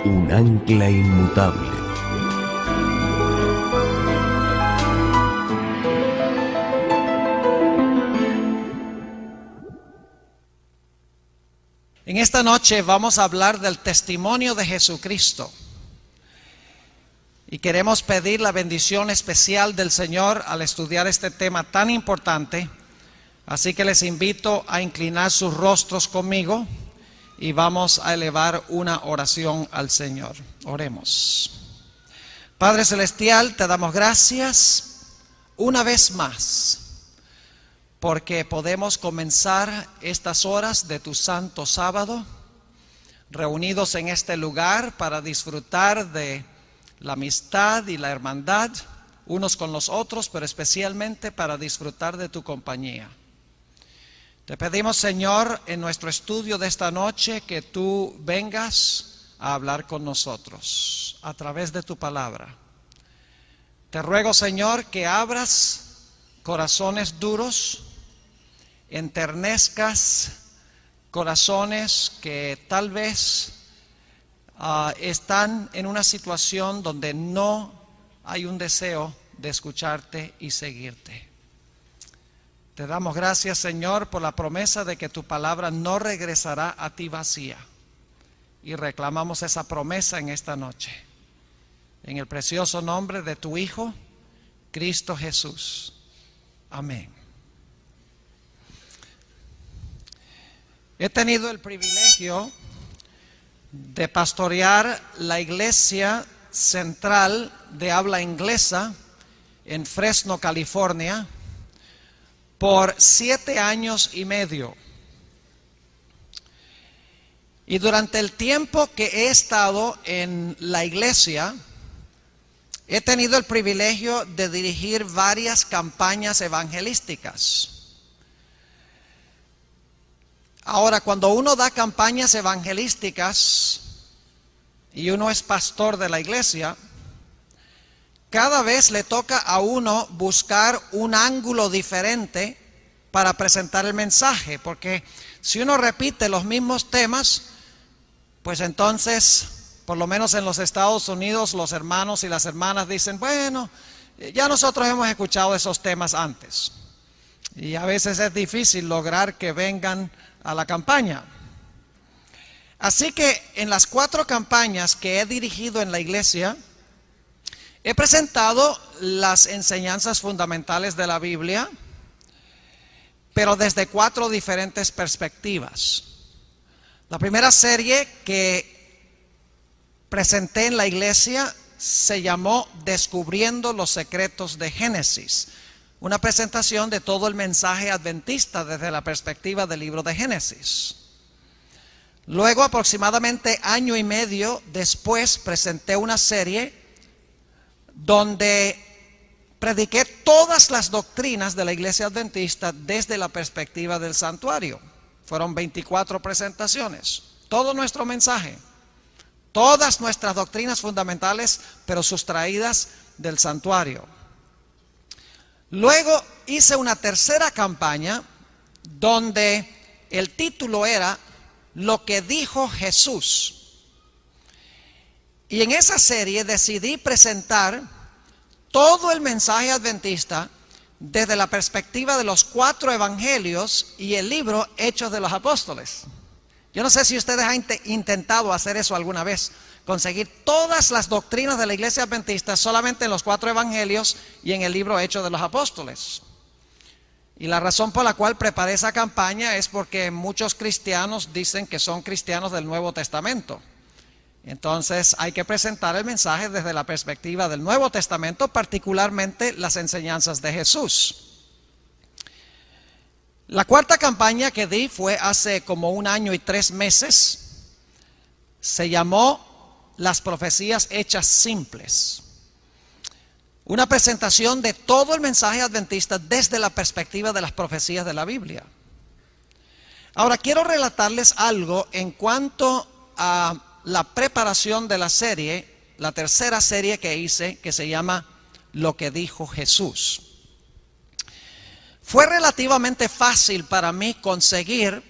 un ancla inmutable. En esta noche vamos a hablar del testimonio de Jesucristo y queremos pedir la bendición especial del Señor al estudiar este tema tan importante. Así que les invito a inclinar sus rostros conmigo y vamos a elevar una oración al Señor. Oremos. Padre Celestial, te damos gracias una vez más porque podemos comenzar estas horas de tu santo sábado reunidos en este lugar para disfrutar de la amistad y la hermandad unos con los otros, pero especialmente para disfrutar de tu compañía. Te pedimos, Señor, en nuestro estudio de esta noche, que tú vengas a hablar con nosotros a través de tu palabra. Te ruego, Señor, que abras corazones duros, enternezcas corazones que tal vez están en una situación donde no hay un deseo de escucharte y seguirte. Te damos gracias, Señor, por la promesa de que tu palabra no regresará a ti vacía. Y reclamamos esa promesa en esta noche. En el precioso nombre de tu Hijo, Cristo Jesús. Amén. He tenido el privilegio de pastorear la iglesia central de habla inglesa en Fresno, California, por 7 años y medio. Y durante el tiempo que he estado en la iglesia, he tenido el privilegio de dirigir varias campañas evangelísticas. Ahora, cuando uno da campañas evangelísticas y uno es pastor de la iglesia, cada vez le toca a uno buscar un ángulo diferente para presentar el mensaje, porque si uno repite los mismos temas, pues entonces, por lo menos en los Estados Unidos, los hermanos y las hermanas dicen, bueno, ya nosotros hemos escuchado esos temas antes. Y a veces es difícil lograr que vengan a la campaña. Así que en las 4 campañas que he dirigido en la iglesia, he presentado las enseñanzas fundamentales de la Biblia, pero desde 4 diferentes perspectivas. La primera serie que presenté en la iglesia se llamó Descubriendo los secretos de Génesis. Una presentación de todo el mensaje adventista desde la perspectiva del libro de Génesis. Luego, aproximadamente año y medio después, presenté una serie donde prediqué todas las doctrinas de la iglesia adventista desde la perspectiva del santuario. Fueron 24 presentaciones, todo nuestro mensaje, todas nuestras doctrinas fundamentales, pero sustraídas del santuario. Luego hice una tercera campaña donde el título era Lo que dijo Jesús. Y en esa serie decidí presentar todo el mensaje adventista desde la perspectiva de los 4 evangelios y el libro Hechos de los Apóstoles. Yo no sé si ustedes han intentado hacer eso alguna vez, conseguir todas las doctrinas de la iglesia adventista solamente en los 4 evangelios y en el libro Hechos de los Apóstoles. Y la razón por la cual preparé esa campaña es porque muchos cristianos dicen que son cristianos del Nuevo Testamento. Entonces hay que presentar el mensaje desde la perspectiva del Nuevo Testamento, particularmente las enseñanzas de Jesús. La cuarta campaña que di fue hace como 1 año y 3 meses. Se llamó Las profecías hechas simples. Una presentación de todo el mensaje adventista desde la perspectiva de las profecías de la Biblia. Ahora quiero relatarles algo en cuanto a la preparación de la serie, la tercera serie que hice, que se llama Lo que dijo Jesús. Fue relativamente fácil para mí conseguir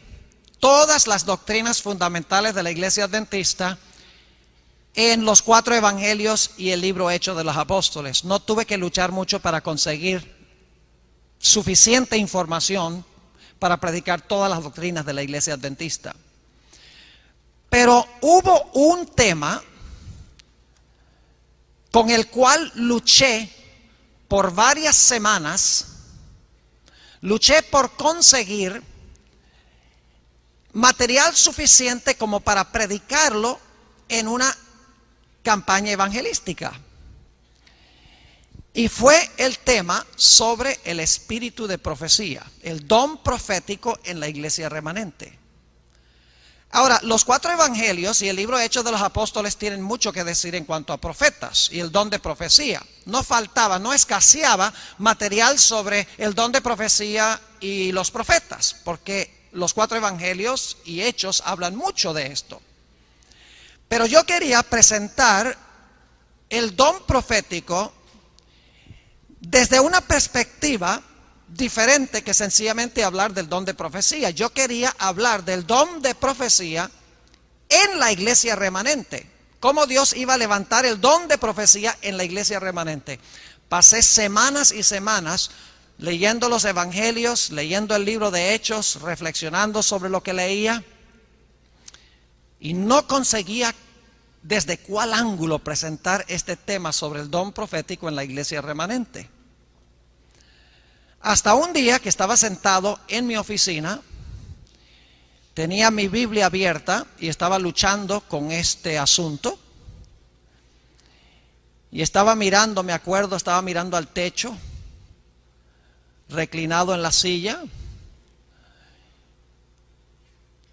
todas las doctrinas fundamentales de la iglesia adventista en los 4 evangelios y el libro Hechos de los Apóstoles. No tuve que luchar mucho para conseguir suficiente información para predicar todas las doctrinas de la iglesia adventista. Pero hubo un tema con el cual luché por varias semanas. Luché por conseguir material suficiente como para predicarlo en una campaña evangelística. Y fue el tema sobre el espíritu de profecía, el don profético en la iglesia remanente. Ahora, los 4 evangelios y el libro Hechos de los Apóstoles tienen mucho que decir en cuanto a profetas y el don de profecía. No faltaba, no escaseaba material sobre el don de profecía y los profetas, porque los 4 evangelios y Hechos hablan mucho de esto. Pero yo quería presentar el don profético desde una perspectiva diferente que sencillamente hablar del don de profecía. Yo quería hablar del don de profecía en la iglesia remanente. Cómo Dios iba a levantar el don de profecía en la iglesia remanente. Pasé semanas y semanas leyendo los evangelios, leyendo el libro de Hechos, reflexionando sobre lo que leía. Y no conseguía desde cuál ángulo presentar este tema sobre el don profético en la iglesia remanente. Hasta un día que estaba sentado en mi oficina, tenía mi Biblia abierta y estaba luchando con este asunto. Y estaba mirando, me acuerdo, estaba mirando al techo, reclinado en la silla,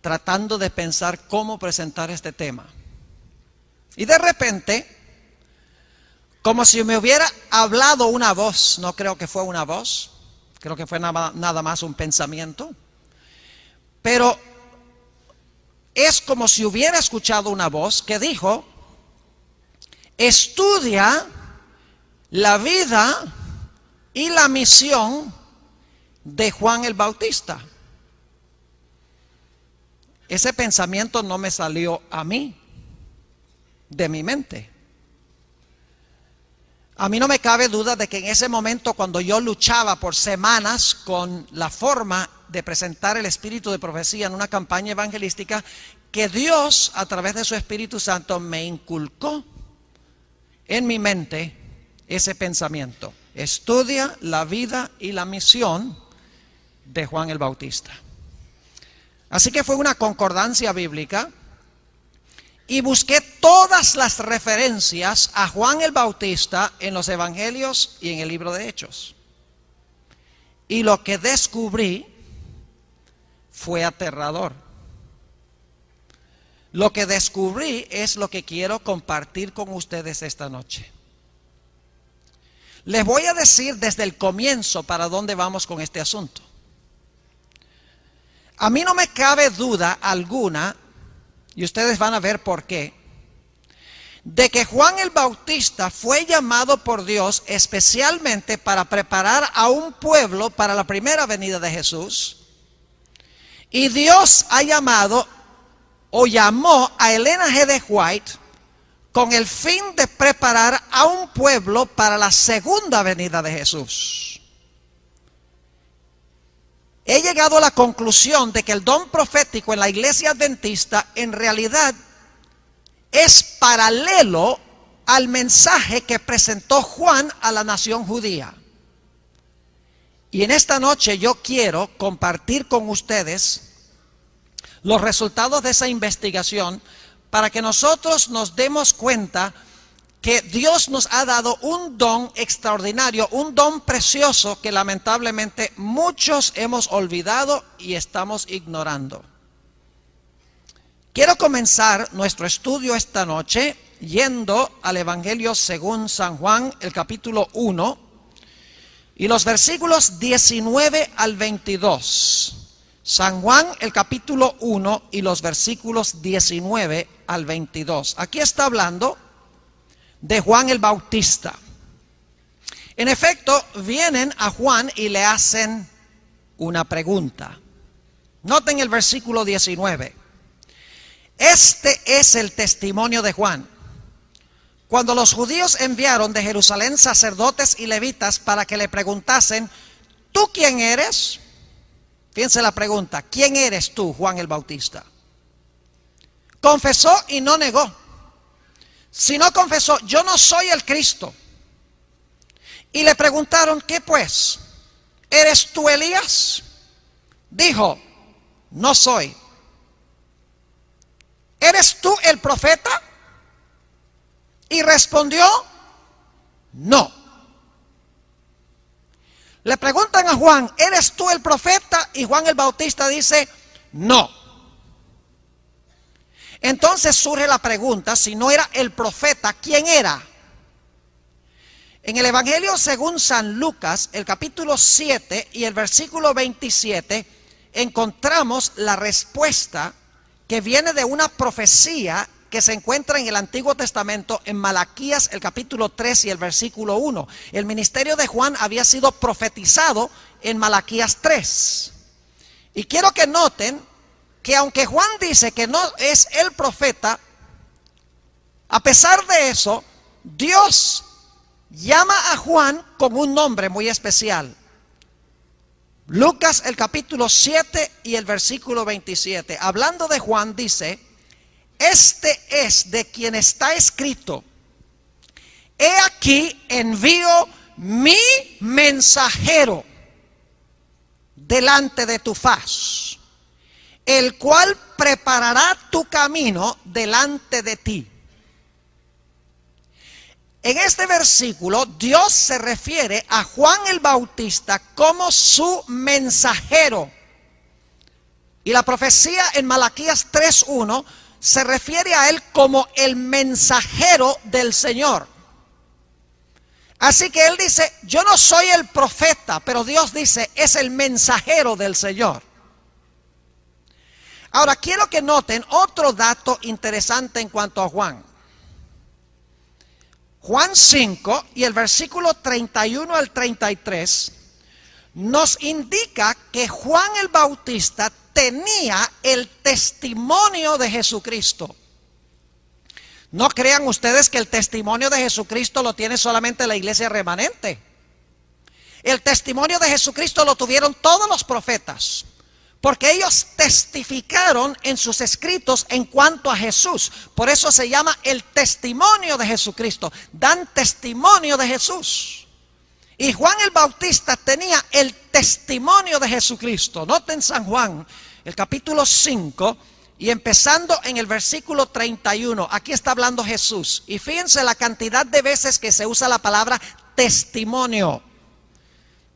tratando de pensar cómo presentar este tema. Y de repente, como si me hubiera hablado una voz, no creo que fue una voz, creo que fue nada más un pensamiento, pero es como si hubiera escuchado una voz que dijo: estudia la vida y la misión de Juan el Bautista. Ese pensamiento no me salió a mí, de mi mente. A mí no me cabe duda de que en ese momento, cuando yo luchaba por semanas con la forma de presentar el espíritu de profecía en una campaña evangelística, que Dios a través de su Espíritu Santo me inculcó en mi mente ese pensamiento: estudia la vida y la misión de Juan el Bautista. Así que fue una concordancia bíblica y busqué todas las referencias a Juan el Bautista en los evangelios y en el libro de Hechos. Y lo que descubrí fue aterrador. Lo que descubrí es lo que quiero compartir con ustedes esta noche. Les voy a decir desde el comienzo para dónde vamos con este asunto. A mí no me cabe duda alguna, y ustedes van a ver por qué, de que Juan el Bautista fue llamado por Dios especialmente para preparar a un pueblo para la primera venida de Jesús. Y Dios ha llamado o llamó a Elena G. de White con el fin de preparar a un pueblo para la segunda venida de Jesús. He llegado a la conclusión de que el don profético en la iglesia adventista en realidad es paralelo al mensaje que presentó Juan a la nación judía. Y en esta noche yo quiero compartir con ustedes los resultados de esa investigación para que nosotros nos demos cuenta que Dios nos ha dado un don extraordinario, un don precioso que lamentablemente muchos hemos olvidado y estamos ignorando. Quiero comenzar nuestro estudio esta noche yendo al Evangelio según San Juan, el capítulo 1 y los versículos 19 al 22. San Juan, el capítulo 1 y los versículos 19 al 22. Aquí está hablando de Juan el Bautista. En efecto, vienen a Juan y le hacen una pregunta. Noten el versículo 19. Este es el testimonio de Juan, cuando los judíos enviaron de Jerusalén sacerdotes y levitas para que le preguntasen, ¿tú quién eres? Fíjense la pregunta, ¿quién eres tú, Juan el Bautista? Confesó y no negó. Si no confesó, yo no soy el Cristo. Y le preguntaron, ¿qué pues? ¿Eres tú Elías? Dijo, no soy. ¿Eres tú el profeta? Y respondió, no. Le preguntan a Juan, ¿eres tú el profeta? Y Juan el Bautista dice, no. Entonces surge la pregunta, si no era el profeta, ¿quién era? En el Evangelio según San Lucas, el capítulo 7 y el versículo 27, encontramos la respuesta que viene de una profecía que se encuentra en el Antiguo Testamento, en Malaquías, el capítulo 3 y el versículo 1. El ministerio de Juan había sido profetizado en Malaquías 3. Y quiero que noten que aunque Juan dice que no es el profeta, a pesar de eso, Dios llama a Juan con un nombre muy especial. Lucas, el capítulo 7 y el versículo 27. Hablando de Juan, dice, este es de quien está escrito, he aquí envío mi mensajero delante de tu faz, el cual preparará tu camino delante de ti. En este versículo, Dios se refiere a Juan el Bautista como su mensajero. Y la profecía en Malaquías 3:1 se refiere a él como el mensajero del Señor. Así que él dice, yo no soy el profeta, pero Dios dice, es el mensajero del Señor. Ahora, quiero que noten otro dato interesante en cuanto a Juan. Juan 5 y el versículo 31 al 33 nos indica que Juan el Bautista tenía el testimonio de Jesucristo. No crean ustedes que el testimonio de Jesucristo lo tiene solamente la iglesia remanente. El testimonio de Jesucristo lo tuvieron todos los profetas, porque ellos testificaron en sus escritos en cuanto a Jesús. Por eso se llama el testimonio de Jesucristo. Dan testimonio de Jesús. Y Juan el Bautista tenía el testimonio de Jesucristo. Noten San Juan, el capítulo 5, y empezando en el versículo 31. Aquí está hablando Jesús. Y fíjense la cantidad de veces que se usa la palabra testimonio.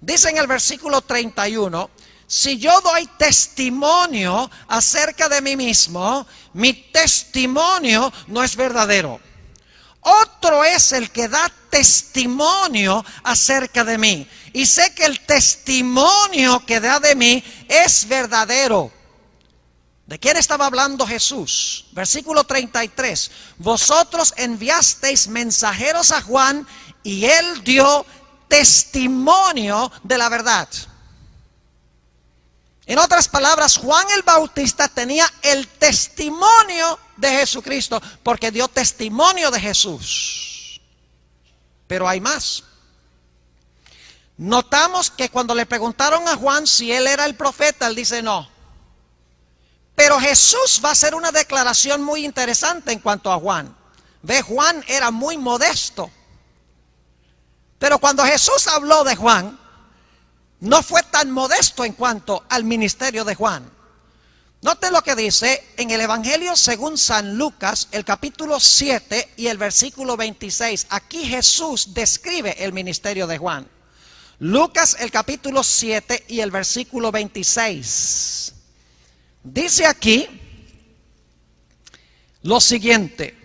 Dice en el versículo 31, si yo doy testimonio acerca de mí mismo, mi testimonio no es verdadero. Otro es el que da testimonio acerca de mí. Y sé que el testimonio que da de mí es verdadero. ¿De quién estaba hablando Jesús? Versículo 33. Vosotros enviasteis mensajeros a Juan y él dio testimonio de la verdad. En otras palabras, Juan el Bautista tenía el testimonio de Jesucristo porque dio testimonio de Jesús. Pero hay más. Notamos que cuando le preguntaron a Juan si él era el profeta, él dice no. Pero Jesús va a hacer una declaración muy interesante en cuanto a Juan. Ve, Juan era muy modesto. Pero cuando Jesús habló de Juan, no fue tan modesto en cuanto al ministerio de Juan. Noten lo que dice en el Evangelio según San Lucas, el capítulo 7 y el versículo 26. Aquí Jesús describe el ministerio de Juan. Lucas, el capítulo 7 y el versículo 26. Dice aquí lo siguiente.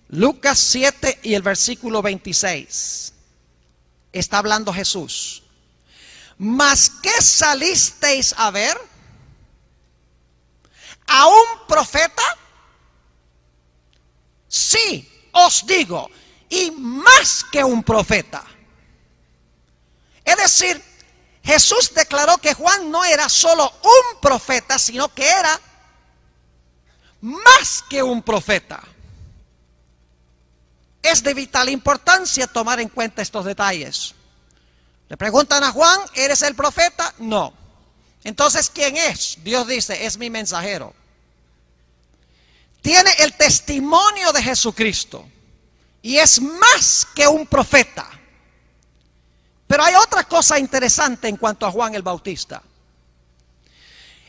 Lucas 7 y el versículo 26. Está hablando Jesús. ¿Mas qué salisteis a ver? ¿A un profeta? Sí, os digo, y más que un profeta. Es decir, Jesús declaró que Juan no era solo un profeta, sino que era más que un profeta. Es de vital importancia tomar en cuenta estos detalles. Le preguntan a Juan, ¿eres el profeta? No. Entonces, ¿quién es? Dios dice, es mi mensajero. Tiene el testimonio de Jesucristo y es más que un profeta. Pero hay otra cosa interesante en cuanto a Juan el Bautista.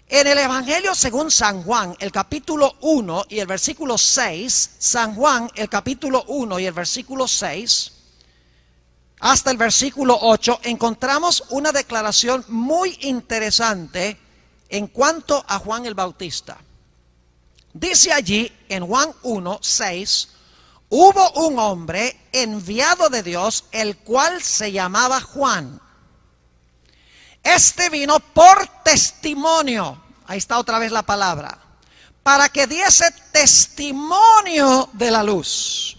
En el Evangelio según San Juan, el capítulo 1 y el versículo 6, San Juan, el capítulo 1 y el versículo 6, hasta el versículo 8, encontramos una declaración muy interesante en cuanto a Juan el Bautista. Dice allí en Juan 1, 6, hubo un hombre enviado de Dios, el cual se llamaba Juan. Este vino por testimonio, ahí está otra vez la palabra, para que diese testimonio de la luz,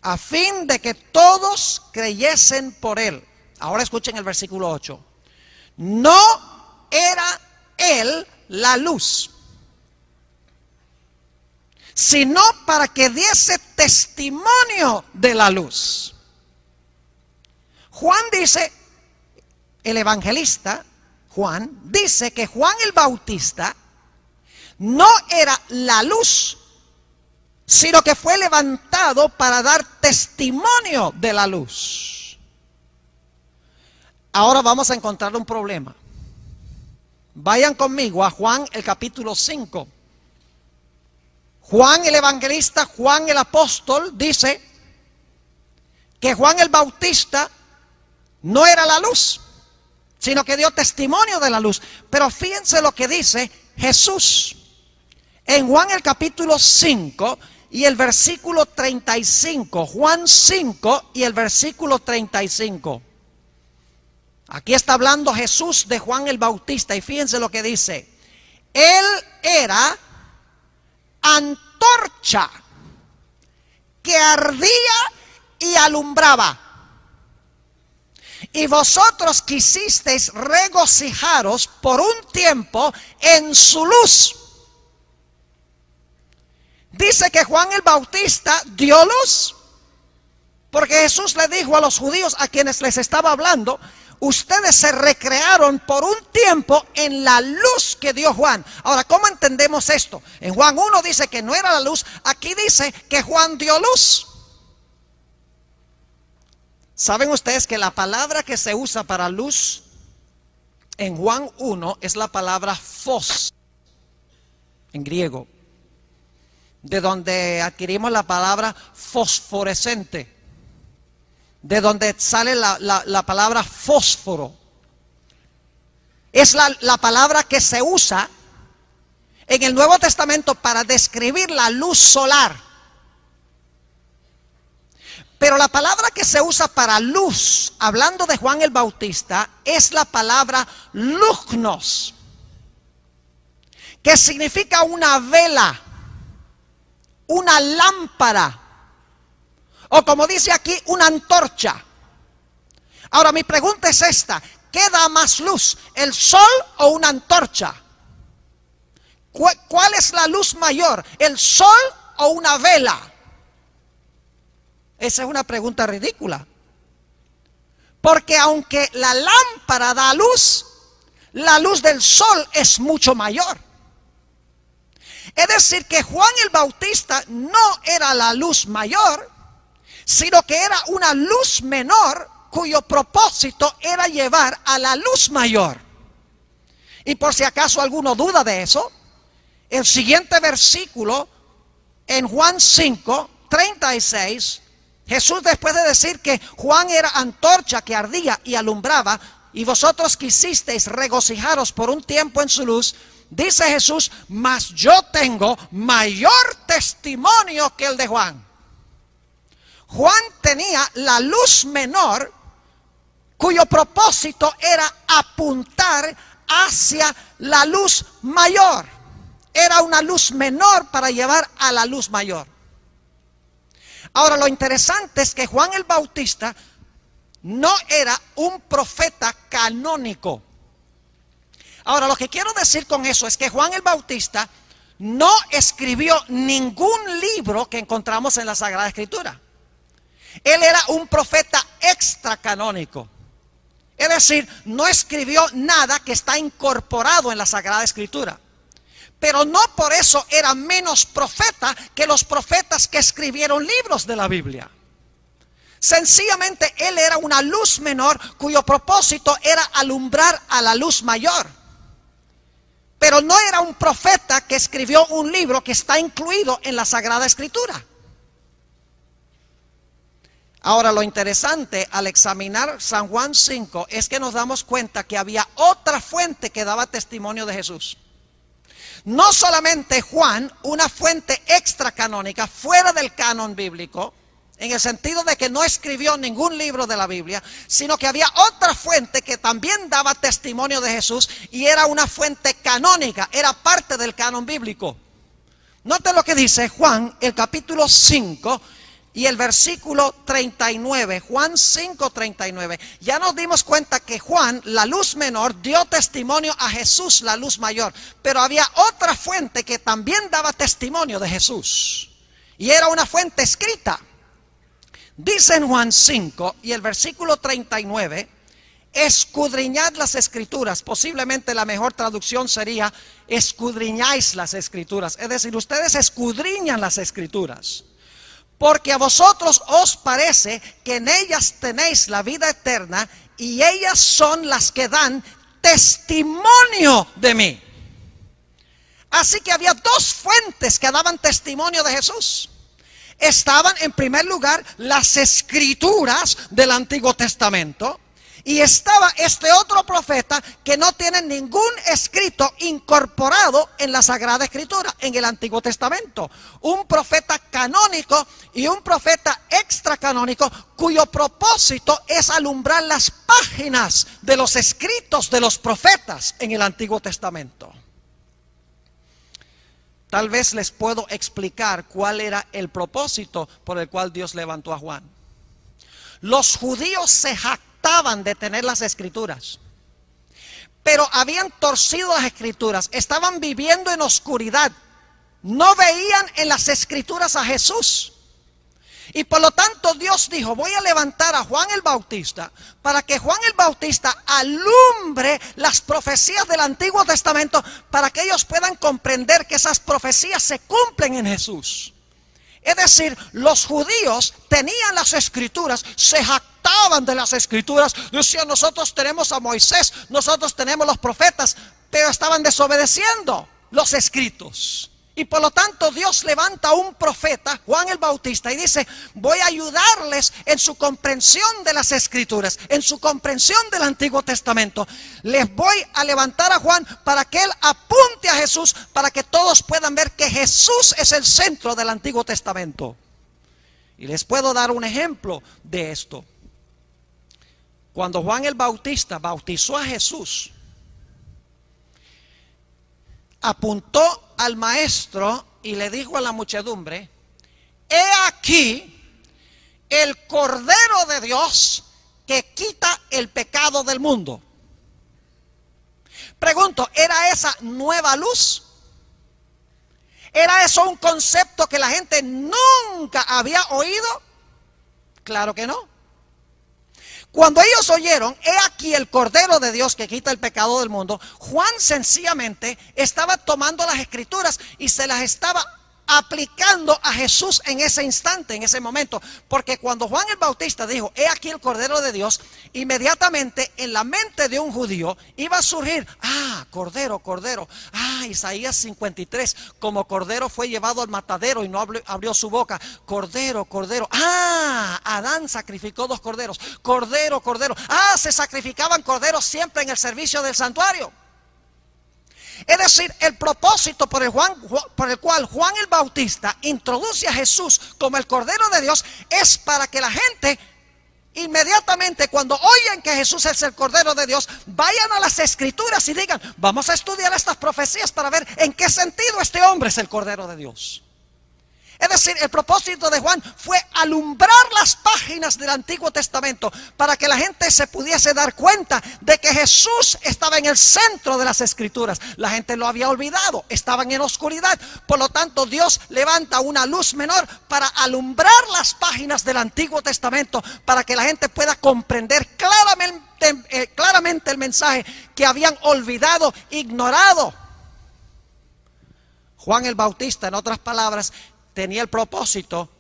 a fin de que todos creyesen por él. Ahora escuchen el versículo 8. No era él la luz, sino para que diese testimonio de la luz. Juan dice, el evangelista Juan dice que Juan el Bautista no era la luz, sino que fue levantado para dar testimonio de la luz. Ahora vamos a encontrar un problema. Vayan conmigo a Juan el capítulo 5. Juan el evangelista, Juan el apóstol dice que Juan el Bautista no era la luz, sino que dio testimonio de la luz. Pero fíjense lo que dice Jesús en Juan el capítulo 5 y el versículo 35. Juan 5 y el versículo 35. Aquí está hablando Jesús de Juan el Bautista y fíjense lo que dice. Él era antorcha que ardía y alumbraba, y vosotros quisisteis regocijaros por un tiempo en su luz. Dice que Juan el Bautista dio luz, porque Jesús le dijo a los judíos a quienes les estaba hablando, ustedes se recrearon por un tiempo en la luz que dio Juan. Ahora, ¿cómo entendemos esto? En Juan 1 dice que no era la luz, aquí dice que Juan dio luz. ¿Saben ustedes que la palabra que se usa para luz en Juan 1 es la palabra phos, en griego, de donde adquirimos la palabra fosforescente, de donde sale la palabra fósforo? Es la palabra que se usa en el Nuevo Testamento para describir la luz solar. Pero la palabra que se usa para luz, hablando de Juan el Bautista, es la palabra lugnos, que significa una vela, una lámpara, o como dice aquí, una antorcha. Ahora mi pregunta es esta: ¿qué da más luz, el sol o una antorcha? ¿Cuál es la luz mayor, el sol o una vela? Esa es una pregunta ridícula, porque aunque la lámpara da luz, la luz del sol es mucho mayor. Es decir, que Juan el Bautista no era la luz mayor, sino que era una luz menor cuyo propósito era llevar a la luz mayor. Y por si acaso alguno duda de eso, el siguiente versículo en Juan 5, 36, Jesús, después de decir que Juan era antorcha que ardía y alumbraba, y vosotros quisisteis regocijaros por un tiempo en su luz, dice Jesús, mas yo tengo mayor testimonio que el de Juan. Juan tenía la luz menor, cuyo propósito era apuntar hacia la luz mayor. Era una luz menor para llevar a la luz mayor. Ahora, lo interesante es que Juan el Bautista no era un profeta canónico. Ahora, lo que quiero decir con eso es que Juan el Bautista no escribió ningún libro que encontramos en la Sagrada Escritura. Él era un profeta extracanónico. Es decir, no escribió nada que está incorporado en la Sagrada Escritura. Pero no por eso era menos profeta que los profetas que escribieron libros de la Biblia. Sencillamente él era una luz menor cuyo propósito era alumbrar a la luz mayor. Pero no era un profeta que escribió un libro que está incluido en la Sagrada Escritura. Ahora, lo interesante al examinar San Juan 5 es que nos damos cuenta que había otra fuente que daba testimonio de Jesús. No solamente Juan, una fuente extracanónica, fuera del canon bíblico, en el sentido de que no escribió ningún libro de la Biblia, sino que había otra fuente que también daba testimonio de Jesús y era una fuente canónica, era parte del canon bíblico. Noten lo que dice Juan, el capítulo 5 y el versículo 39, Juan 5, 39. Ya nos dimos cuenta que Juan, la luz menor, dio testimonio a Jesús, la luz mayor. Pero había otra fuente que también daba testimonio de Jesús. Y era una fuente escrita. Dice en Juan 5 y el versículo 39, escudriñad las Escrituras. Posiblemente la mejor traducción sería, escudriñáis las Escrituras. Es decir, ustedes escudriñan las Escrituras. Porque a vosotros os parece que en ellas tenéis la vida eterna y ellas son las que dan testimonio de mí. Así que había dos fuentes que daban testimonio de Jesús. Estaban en primer lugar las Escrituras del Antiguo Testamento. Y estaba este otro profeta que no tiene ningún escrito incorporado en la Sagrada Escritura, en el Antiguo Testamento. Un profeta canónico y un profeta extracanónico cuyo propósito es alumbrar las páginas de los escritos de los profetas en el Antiguo Testamento. Tal vez les puedo explicar cuál era el propósito por el cual Dios levantó a Juan. Los judíos se jactaban de tener las Escrituras, pero habían torcido las Escrituras, estaban viviendo en oscuridad, no veían en las Escrituras a Jesús. Y por lo tanto Dios dijo, voy a levantar a Juan el Bautista para que Juan el Bautista alumbre las profecías del Antiguo Testamento para que ellos puedan comprender que esas profecías se cumplen en Jesús. Es decir, los judíos tenían las Escrituras, se jactaban de las Escrituras, decían, nosotros tenemos a Moisés, nosotros tenemos los profetas, pero estaban desobedeciendo los escritos. Y por lo tanto Dios levanta a un profeta, Juan el Bautista, y dice, voy a ayudarles en su comprensión de las Escrituras, en su comprensión del Antiguo Testamento. Les voy a levantar a Juan para que él apunte a Jesús, para que todos puedan ver que Jesús es el centro del Antiguo Testamento. Y les puedo dar un ejemplo de esto. Cuando Juan el Bautista bautizó a Jesús, apuntó al maestro y le dijo a la muchedumbre, he aquí el Cordero de Dios que quita el pecado del mundo. Pregunto, ¿era esa nueva luz? ¿Era eso un concepto que la gente nunca había oído? Claro que no. Cuando ellos oyeron, he aquí el Cordero de Dios que quita el pecado del mundo, Juan sencillamente estaba tomando las Escrituras y se las estaba aplicando a Jesús en ese instante, en ese momento. Porque cuando Juan el Bautista dijo, he aquí el Cordero de Dios, inmediatamente en la mente de un judío iba a surgir, Cordero, Cordero, Isaías 53, como Cordero fue llevado al matadero y no abrió su boca, Cordero, Cordero, Adán sacrificó 2 corderos, Cordero, Cordero, se sacrificaban corderos siempre en el servicio del santuario. Es decir, el propósito por el cual Juan el Bautista introduce a Jesús como el Cordero de Dios es para que la gente inmediatamente cuando oyen que Jesús es el Cordero de Dios, vayan a las Escrituras y digan, vamos a estudiar estas profecías para ver en qué sentido este hombre es el Cordero de Dios. Es decir, el propósito de Juan fue alumbrar las páginas del Antiguo Testamento para que la gente se pudiese dar cuenta de que Jesús estaba en el centro de las Escrituras. La gente lo había olvidado, estaban en oscuridad. Por lo tanto, Dios levanta una luz menor para alumbrar las páginas del Antiguo Testamento para que la gente pueda comprender claramente el mensaje que habían olvidado, ignorado. Juan el Bautista, en otras palabras, tenía el propósito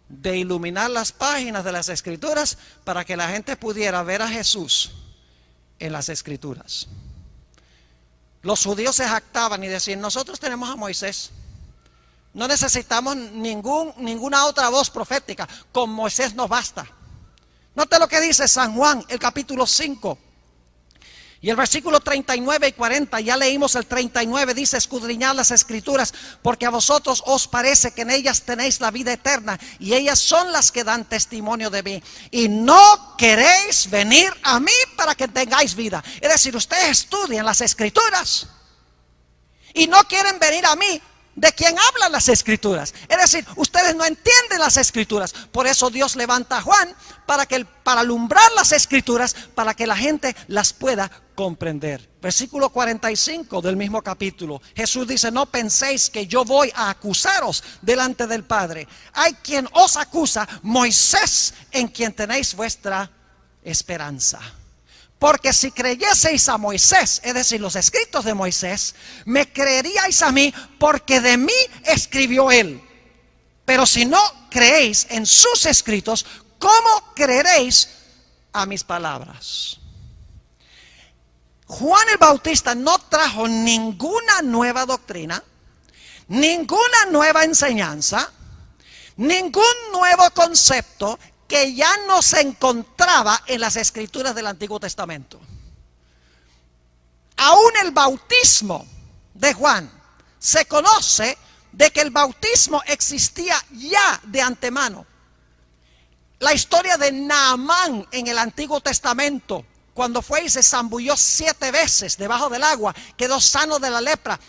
de iluminar las páginas de las Escrituras para que la gente pudiera ver a Jesús en las Escrituras. Los judíos se jactaban y decían: nosotros tenemos a Moisés, no necesitamos ninguna otra voz profética, con Moisés nos basta. Note lo que dice San Juan, el capítulo 5. Y el versículo 39 y 40, ya leímos el 39, dice: escudriñad las Escrituras, porque a vosotros os parece que en ellas tenéis la vida eterna, y ellas son las que dan testimonio de mí. Y no queréis venir a mí para que tengáis vida. Es decir, ustedes estudian las Escrituras y no quieren venir a mí, de quien hablan las Escrituras. Es decir, ustedes no entienden las Escrituras. Por eso Dios levanta a Juan para alumbrar las Escrituras, para que la gente las pueda comprender. Versículo 45 del mismo capítulo, Jesús dice: no penséis que yo voy a acusaros delante del Padre. Hay quien os acusa, Moisés, en quien tenéis vuestra esperanza. Porque si creyeseis a Moisés, es decir, los escritos de Moisés, me creeríais a mí, porque de mí escribió él. Pero si no creéis en sus escritos, ¿cómo creeréis a mis palabras? Juan el Bautista no trajo ninguna nueva doctrina, ninguna nueva enseñanza, ningún nuevo concepto que ya no se encontraba en las Escrituras del Antiguo Testamento. Aún el bautismo de Juan se conoce de que el bautismo existía ya de antemano. La historia de Naamán en el Antiguo Testamento, cuando fue y se zambulló 7 veces debajo del agua, quedó sano de la lepra.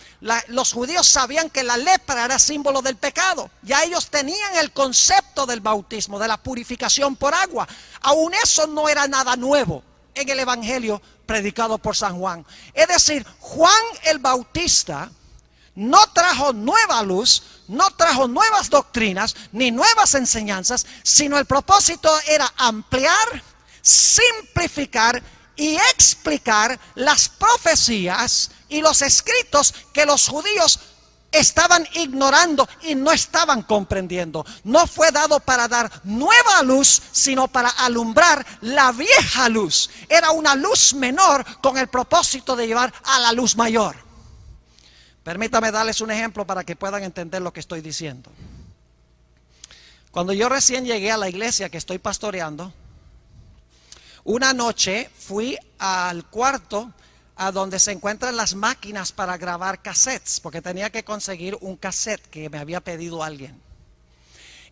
Los judíos sabían que la lepra era símbolo del pecado. Ya ellos tenían el concepto del bautismo, de la purificación por agua. Aún eso no era nada nuevo en el evangelio predicado por San Juan. Es decir, Juan el Bautista no trajo nueva luz, no trajo nuevas doctrinas, ni nuevas enseñanzas, sino el propósito era ampliar, simplificar y explicar las profecías y los escritos que los judíos estaban ignorando y no estaban comprendiendo. No fue dado para dar nueva luz, sino para alumbrar la vieja luz. Era una luz menor con el propósito de llevar a la luz mayor. Permítame darles un ejemplo para que puedan entender lo que estoy diciendo. Cuando yo recién llegué a la iglesia que estoy pastoreando, una noche fui al cuarto a donde se encuentran las máquinas para grabar cassettes, porque tenía que conseguir un cassette que me había pedido alguien.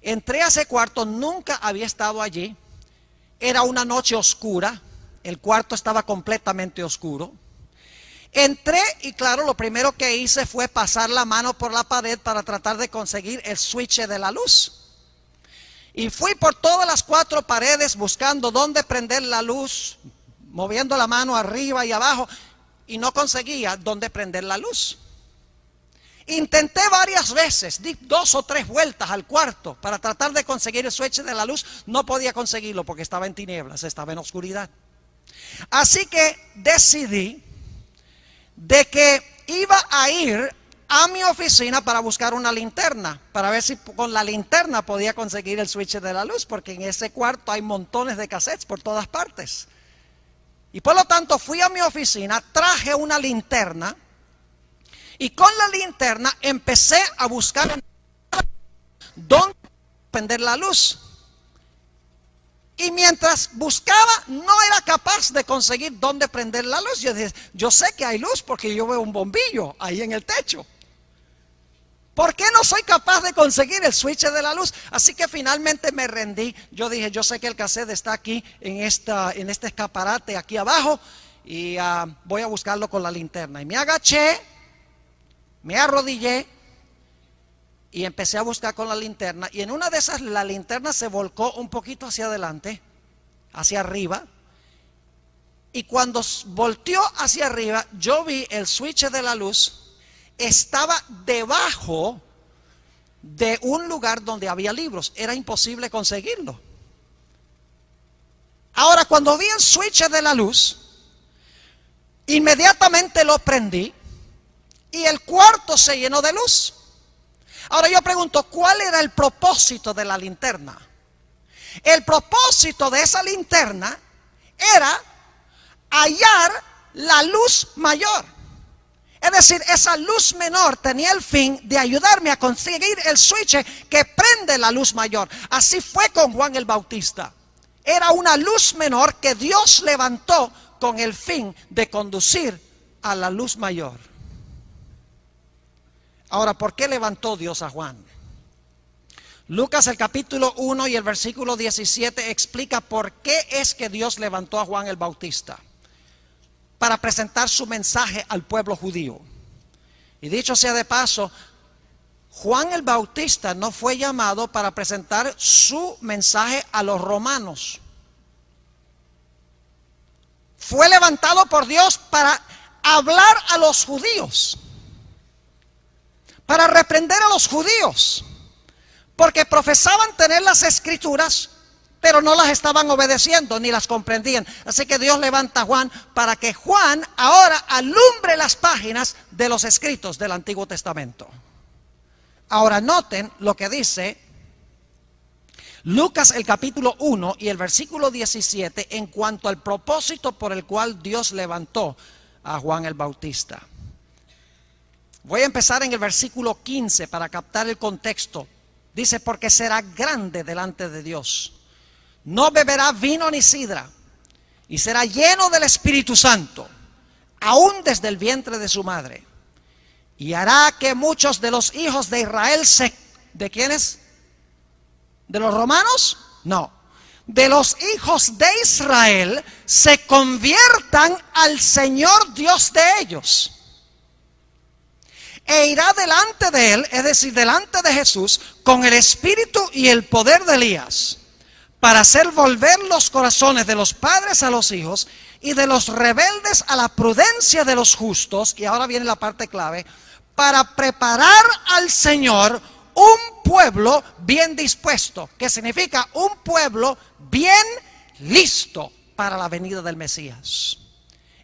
Entré a ese cuarto, nunca había estado allí. Era una noche oscura, el cuarto estaba completamente oscuro. Entré y claro, lo primero que hice fue pasar la mano por la pared para tratar de conseguir el switch de la luz. Y fui por todas las 4 paredes buscando dónde prender la luz, moviendo la mano arriba y abajo, y no conseguía dónde prender la luz. Intenté varias veces, di 2 o 3 vueltas al cuarto para tratar de conseguir el switch de la luz. No podía conseguirlo porque estaba en tinieblas, estaba en oscuridad. Así que decidí de que iba a ir a mi oficina para buscar una linterna, para ver si con la linterna podía conseguir el switch de la luz, porque en ese cuarto hay montones de cassettes por todas partes. Y por lo tanto fui a mi oficina, traje una linterna y con la linterna empecé a buscar dónde prender la luz. Y mientras buscaba, no era capaz de conseguir dónde prender la luz. Yo dije, yo sé que hay luz porque yo veo un bombillo ahí en el techo. ¿Por qué no soy capaz de conseguir el switch de la luz? Así que finalmente me rendí. Yo dije, yo sé que el cassette está aquí en este escaparate aquí abajo y voy a buscarlo con la linterna. Y me agaché, me arrodillé y empecé a buscar con la linterna, y en una de esas la linterna se volcó un poquito hacia adelante, hacia arriba, y cuando volteó hacia arriba, yo vi el switch de la luz, estaba debajo de un lugar donde había libros, era imposible conseguirlo. Ahora, cuando vi el switch de la luz, inmediatamente lo prendí y el cuarto se llenó de luz. Ahora yo pregunto, ¿cuál era el propósito de la linterna? El propósito de esa linterna era hallar la luz mayor. Es decir, esa luz menor tenía el fin de ayudarme a conseguir el switch que prende la luz mayor. Así fue con Juan el Bautista. Era una luz menor que Dios levantó con el fin de conducir a la luz mayor. Ahora, ¿por qué levantó Dios a Juan? Lucas el capítulo 1 y el versículo 17 explica por qué es que Dios levantó a Juan el Bautista. Para presentar su mensaje al pueblo judío. Y dicho sea de paso, Juan el Bautista no fue llamado para presentar su mensaje a los romanos. Fue levantado por Dios para hablar a los judíos, para reprender a los judíos, porque profesaban tener las escrituras, pero no las estaban obedeciendo ni las comprendían. Así que Dios levanta a Juan para que Juan ahora alumbre las páginas de los escritos del Antiguo Testamento. Ahora noten lo que dice Lucas el capítulo 1 y el versículo 17 en cuanto al propósito por el cual Dios levantó a Juan el Bautista. Voy a empezar en el versículo 15 para captar el contexto. Dice, porque será grande delante de Dios. No beberá vino ni sidra, y será lleno del Espíritu Santo, aún desde el vientre de su madre. Y hará que muchos de los hijos de Israel ¿de quiénes? ¿De los romanos? No. De los hijos de Israel se conviertan al Señor Dios de ellos. E irá delante de él, es decir, delante de Jesús, con el espíritu y el poder de Elías, para hacer volver los corazones de los padres a los hijos y de los rebeldes a la prudencia de los justos. Y ahora viene la parte clave: para preparar al Señor un pueblo bien dispuesto, que significa un pueblo bien listo para la venida del Mesías.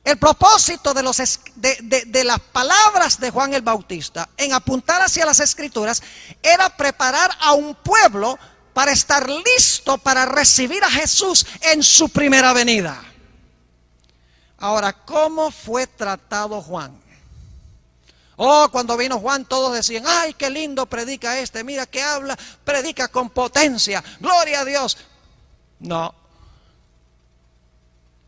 El propósito de las palabras de Juan el Bautista en apuntar hacia las Escrituras era preparar a un pueblo para estar listo para recibir a Jesús en su primera venida. Ahora, ¿cómo fue tratado Juan? Oh, cuando vino Juan todos decían, ay, qué lindo predica este, mira que habla, predica con potencia, gloria a Dios. No.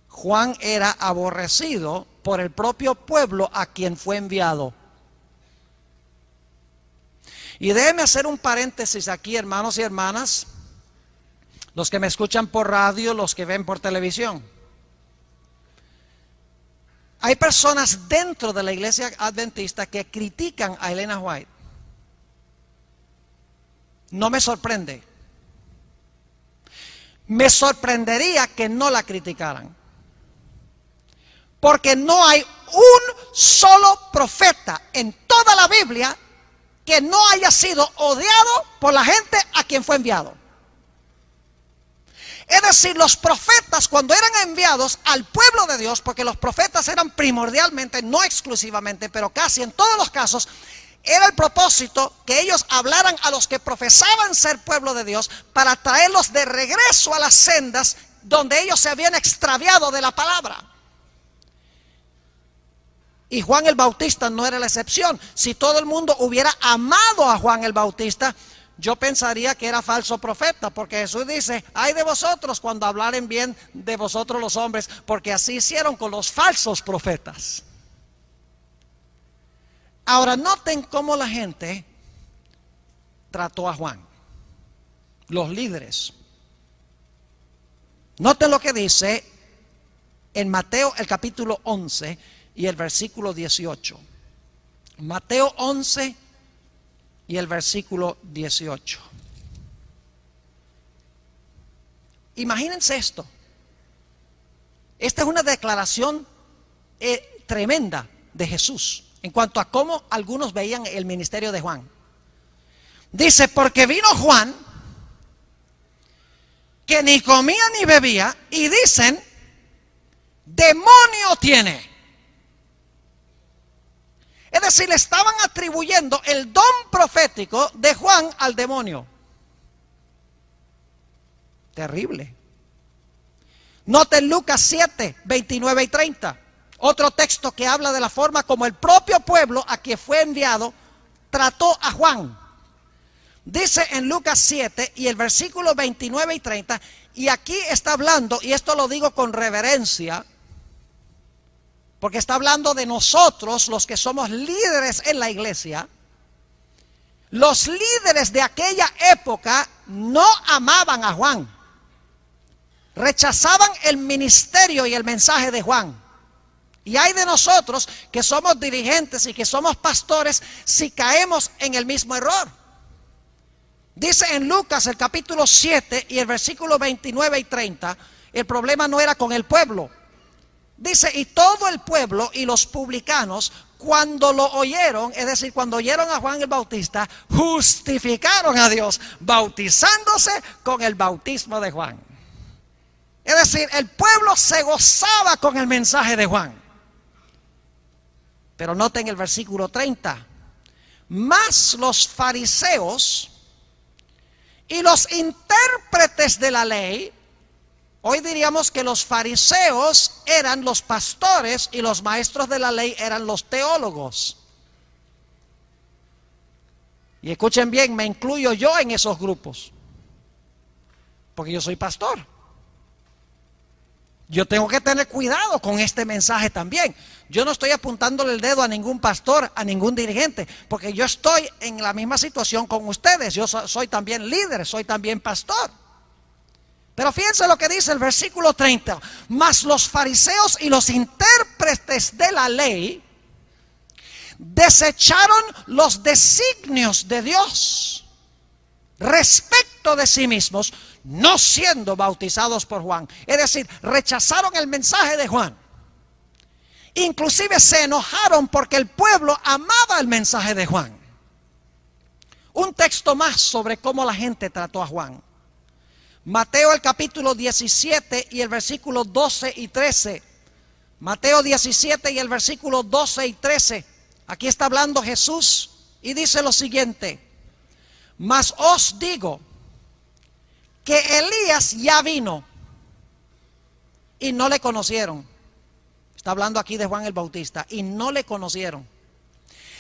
Juan era aborrecido por el propio pueblo a quien fue enviado. Y déjeme hacer un paréntesis aquí, hermanos y hermanas, los que me escuchan por radio, los que ven por televisión. Hay personas dentro de la iglesia adventista que critican a Elena White. No me sorprende. Me sorprendería que no la criticaran. Porque no hay un solo profeta en toda la Biblia que no haya sido odiado por la gente a quien fue enviado. Es decir, los profetas, cuando eran enviados al pueblo de Dios, porque los profetas eran primordialmente, no exclusivamente, pero casi en todos los casos, era el propósito que ellos hablaran a los que profesaban ser pueblo de Dios para traerlos de regreso a las sendas donde ellos se habían extraviado de la palabra. Y Juan el Bautista no era la excepción. Si todo el mundo hubiera amado a Juan el Bautista, yo pensaría que era falso profeta, porque Jesús dice, ay de vosotros cuando hablaren bien de vosotros los hombres, porque así hicieron con los falsos profetas. Ahora noten cómo la gente trató a Juan, los líderes. Noten lo que dice en Mateo el capítulo 11 y el versículo 18. Mateo 11 y el versículo 18. Imagínense esto. Esta es una declaración tremenda de Jesús en cuanto a cómo algunos veían el ministerio de Juan. Dice, porque vino Juan, que ni comía ni bebía, y dicen, demonio tiene. Es decir, le estaban atribuyendo el don profético de Juan al demonio. Terrible. Noten Lucas 7, 29 y 30. Otro texto que habla de la forma como el propio pueblo a quien fue enviado trató a Juan. Dice en Lucas 7 y el versículo 29 y 30, y aquí está hablando, y esto lo digo con reverencia, porque está hablando de nosotros, los que somos líderes en la iglesia. Los líderes de aquella época no amaban a Juan. Rechazaban el ministerio y el mensaje de Juan. Y hay de nosotros que somos dirigentes y que somos pastores si caemos en el mismo error. Dice en Lucas el capítulo 7 y el versículo 29 y 30, el problema no era con el pueblo. Dice, y todo el pueblo y los publicanos, cuando lo oyeron, es decir, cuando oyeron a Juan el Bautista, justificaron a Dios, bautizándose con el bautismo de Juan. Es decir, el pueblo se gozaba con el mensaje de Juan. Pero noten el versículo 30. Mas los fariseos y los intérpretes de la ley, hoy diríamos que los fariseos eran los pastores y los maestros de la ley eran los teólogos. Y escuchen bien, me incluyo yo en esos grupos, porque yo soy pastor. Yo tengo que tener cuidado con este mensaje también. Yo no estoy apuntándole el dedo a ningún pastor, a ningún dirigente, porque yo estoy en la misma situación con ustedes. Yo soy también líder, soy también pastor. Pero fíjense lo que dice el versículo 30. Mas los fariseos y los intérpretes de la ley desecharon los designios de Dios respecto de sí mismos, no siendo bautizados por Juan. Es decir, rechazaron el mensaje de Juan. Inclusive se enojaron porque el pueblo amaba el mensaje de Juan. Un texto más sobre cómo la gente trató a Juan. Mateo el capítulo 17 y el versículo 12 y 13. Mateo 17 y el versículo 12 y 13. Aquí está hablando Jesús y dice lo siguiente. Mas os digo que Elías ya vino y no le conocieron. Está hablando aquí de Juan el Bautista. Y no le conocieron,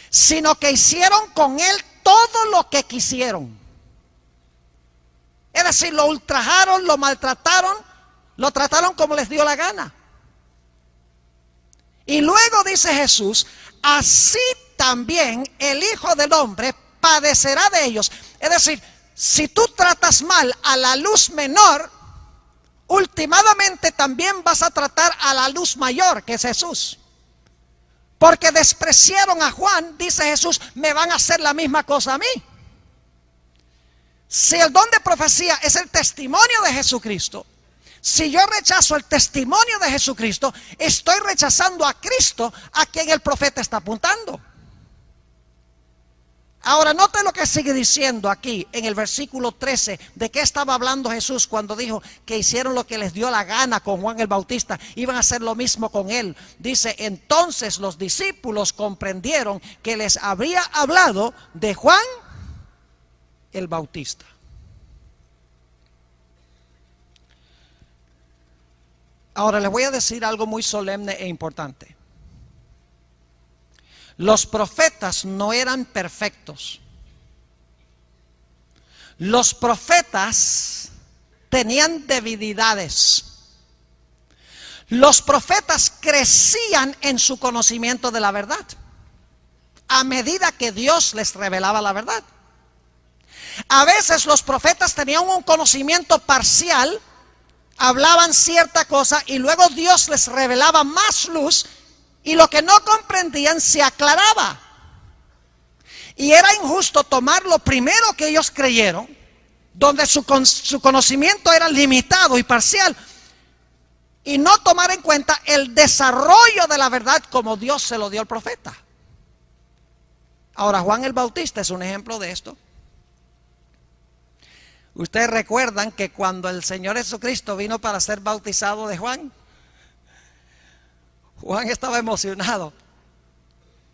sino que hicieron con él todo lo que quisieron. Es decir, lo ultrajaron, lo maltrataron, lo trataron como les dio la gana. Y luego dice Jesús, así también el Hijo del Hombre padecerá de ellos. Es decir, si tú tratas mal a la luz menor, últimamente también vas a tratar a la luz mayor, que es Jesús. Porque despreciaron a Juan, dice Jesús, me van a hacer la misma cosa a mí. Si el don de profecía es el testimonio de Jesucristo, si yo rechazo el testimonio de Jesucristo, estoy rechazando a Cristo, a quien el profeta está apuntando. Ahora, note lo que sigue diciendo aquí en el versículo 13. ¿De qué estaba hablando Jesús cuando dijo que hicieron lo que les dio la gana con Juan el Bautista? Iban a hacer lo mismo con él. Dice, entonces los discípulos comprendieron que les habría hablado de Juan el Bautista. Ahora les voy a decir algo muy solemne e importante. Los profetas no eran perfectos. Los profetas tenían debilidades. Los profetas crecían en su conocimiento de la verdad a medida que Dios les revelaba la verdad. A veces los profetas tenían un conocimiento parcial, hablaban cierta cosa y luego Dios les revelaba más luz y lo que no comprendían se aclaraba. Y era injusto tomar lo primero que ellos creyeron, donde su conocimiento era limitado y parcial, y no tomar en cuenta el desarrollo de la verdad como Dios se lo dio al profeta. Ahora, Juan el Bautista es un ejemplo de esto. Ustedes recuerdan que cuando el Señor Jesucristo vino para ser bautizado de Juan, Juan estaba emocionado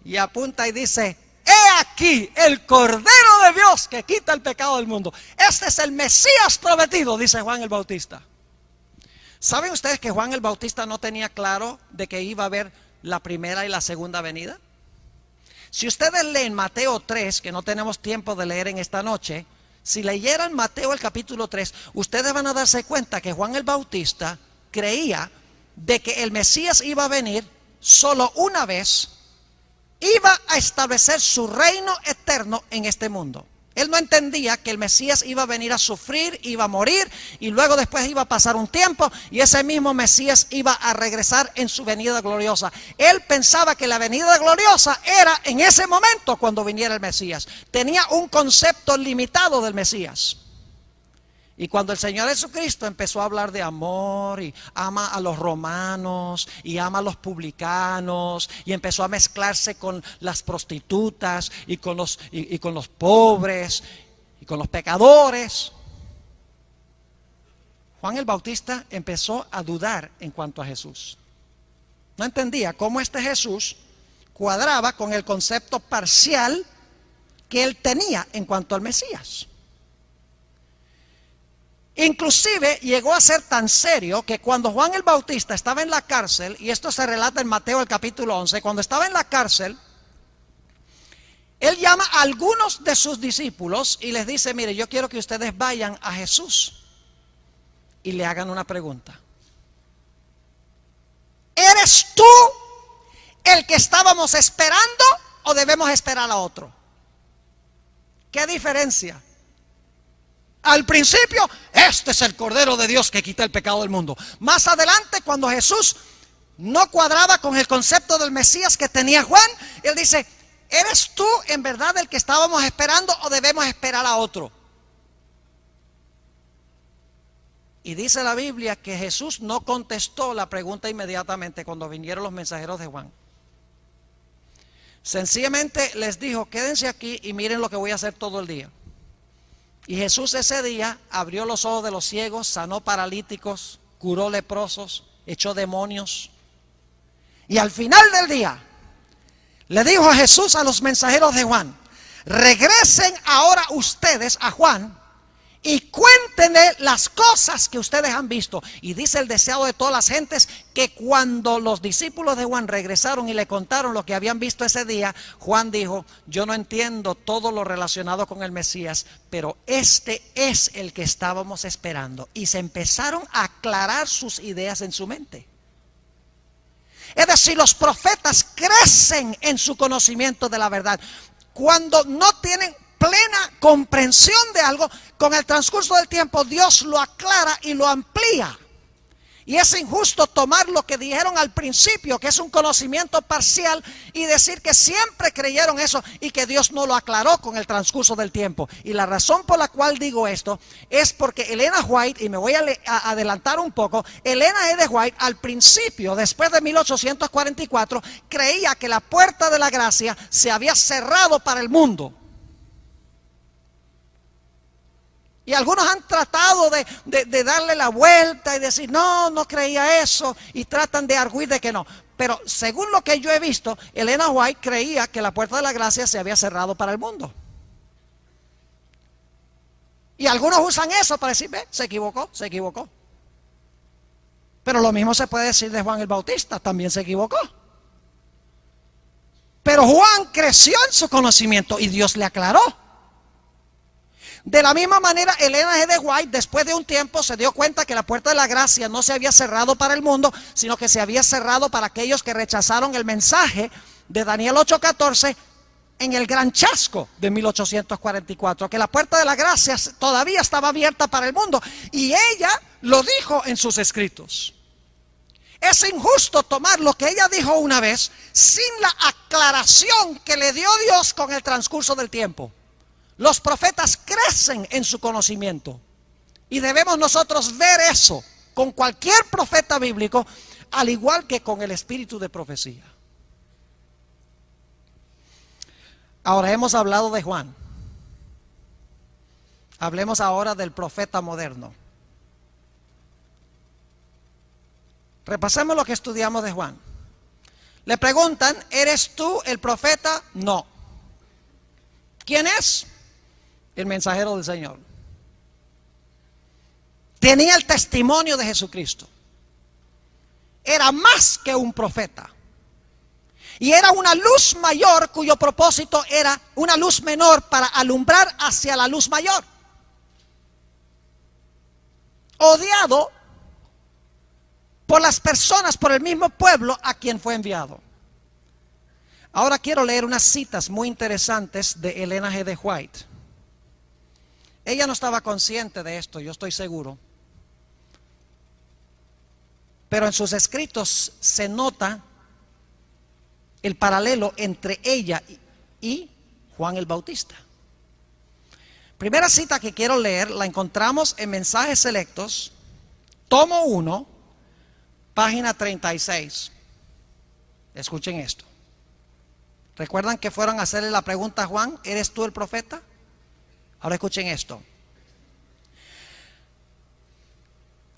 y apunta y dice: he aquí el Cordero de Dios que quita el pecado del mundo. Este es el Mesías prometido, dice Juan el Bautista. ¿Saben ustedes que Juan el Bautista no tenía claro de que iba a haber la primera y la segunda venida? Si ustedes leen Mateo 3, que no tenemos tiempo de leer en esta noche, si leyeran Mateo el capítulo 3, ustedes van a darse cuenta que Juan el Bautista creía de que el Mesías iba a venir solo una vez, iba a establecer su reino eterno en este mundo. Él no entendía que el Mesías iba a venir a sufrir, iba a morir y luego después iba a pasar un tiempo y ese mismo Mesías iba a regresar en su venida gloriosa. Él pensaba que la venida gloriosa era en ese momento cuando viniera el Mesías. Tenía un concepto limitado del Mesías. Y cuando el Señor Jesucristo empezó a hablar de amor y ama a los romanos y ama a los publicanos y empezó a mezclarse con las prostitutas y con los pobres y con los pecadores, Juan el Bautista empezó a dudar en cuanto a Jesús. No entendía cómo este Jesús cuadraba con el concepto parcial que él tenía en cuanto al Mesías. Inclusive llegó a ser tan serio que cuando Juan el Bautista estaba en la cárcel, y esto se relata en Mateo el capítulo 11, cuando estaba en la cárcel, él llama a algunos de sus discípulos y les dice: mire, yo quiero que ustedes vayan a Jesús y le hagan una pregunta. ¿Eres tú el que estábamos esperando o debemos esperar a otro? ¿Qué diferencia? Al principio, este es el Cordero de Dios que quita el pecado del mundo. Más adelante, cuando Jesús no cuadraba con el concepto del Mesías que tenía Juan, él dice: ¿eres tú en verdad el que estábamos esperando o debemos esperar a otro? Y dice la Biblia que Jesús no contestó la pregunta inmediatamente cuando vinieron los mensajeros de Juan. Sencillamente les dijo: quédense aquí y miren lo que voy a hacer todo el día. Y Jesús ese día abrió los ojos de los ciegos, sanó paralíticos, curó leprosos, echó demonios. Y al final del día le dijo a Jesús a los mensajeros de Juan: regresen ahora ustedes a Juan y cuéntenle las cosas que ustedes han visto. Y dice el deseado de todas las gentes que cuando los discípulos de Juan regresaron y le contaron lo que habían visto ese día, Juan dijo: yo no entiendo todo lo relacionado con el Mesías, pero este es el que estábamos esperando. Y se empezaron a aclarar sus ideas en su mente. Es decir, los profetas crecen en su conocimiento de la verdad. Cuando no tienen plena comprensión de algo, con el transcurso del tiempo Dios lo aclara y lo amplía. Y es injusto tomar lo que dijeron al principio, que es un conocimiento parcial, y decir que siempre creyeron eso y que Dios no lo aclaró con el transcurso del tiempo. Y la razón por la cual digo esto es porque Elena White, y me voy a adelantar un poco, Elena E. de White al principio, después de 1844, creía que la puerta de la gracia se había cerrado para el mundo. Y algunos han tratado de darle la vuelta y decir: no, no creía eso, y tratan de arguir de que no. Pero según lo que yo he visto, Elena White creía que la puerta de la gracia se había cerrado para el mundo. Y algunos usan eso para decir: ve, se equivocó, se equivocó. Pero lo mismo se puede decir de Juan el Bautista, también se equivocó. Pero Juan creció en su conocimiento y Dios le aclaró. De la misma manera, Elena G. de White, después de un tiempo, se dio cuenta que la puerta de la gracia no se había cerrado para el mundo, sino que se había cerrado para aquellos que rechazaron el mensaje de Daniel 8:14 en el gran chasco de 1844, que la puerta de la gracia todavía estaba abierta para el mundo, y ella lo dijo en sus escritos. es injusto tomar lo que ella dijo una vez sin la aclaración que le dio Dios con el transcurso del tiempo. Los profetas crecen en su conocimiento y debemos nosotros ver eso con cualquier profeta bíblico, al igual que con el espíritu de profecía. Ahora hemos hablado de Juan. Hablemos ahora del profeta moderno. Repasemos lo que estudiamos de Juan. Le preguntan, ¿eres tú el profeta? No. ¿Quién es? El mensajero del Señor. Tenía el testimonio de Jesucristo. Era más que un profeta. Y era una luz mayor cuyo propósito era una luz menor para alumbrar hacia la luz mayor. Odiado por las personas, por el mismo pueblo a quien fue enviado. Ahora quiero leer unas citas muy interesantes de Elena G. de White. Ella no estaba consciente de esto, yo estoy seguro. Pero en sus escritos se nota el paralelo entre ella y Juan el Bautista. Primera cita que quiero leer la encontramos en Mensajes Selectos, tomo 1, página 36. Escuchen esto. ¿Recuerdan que fueron a hacerle la pregunta a Juan, ¿eres tú el profeta? Ahora escuchen esto.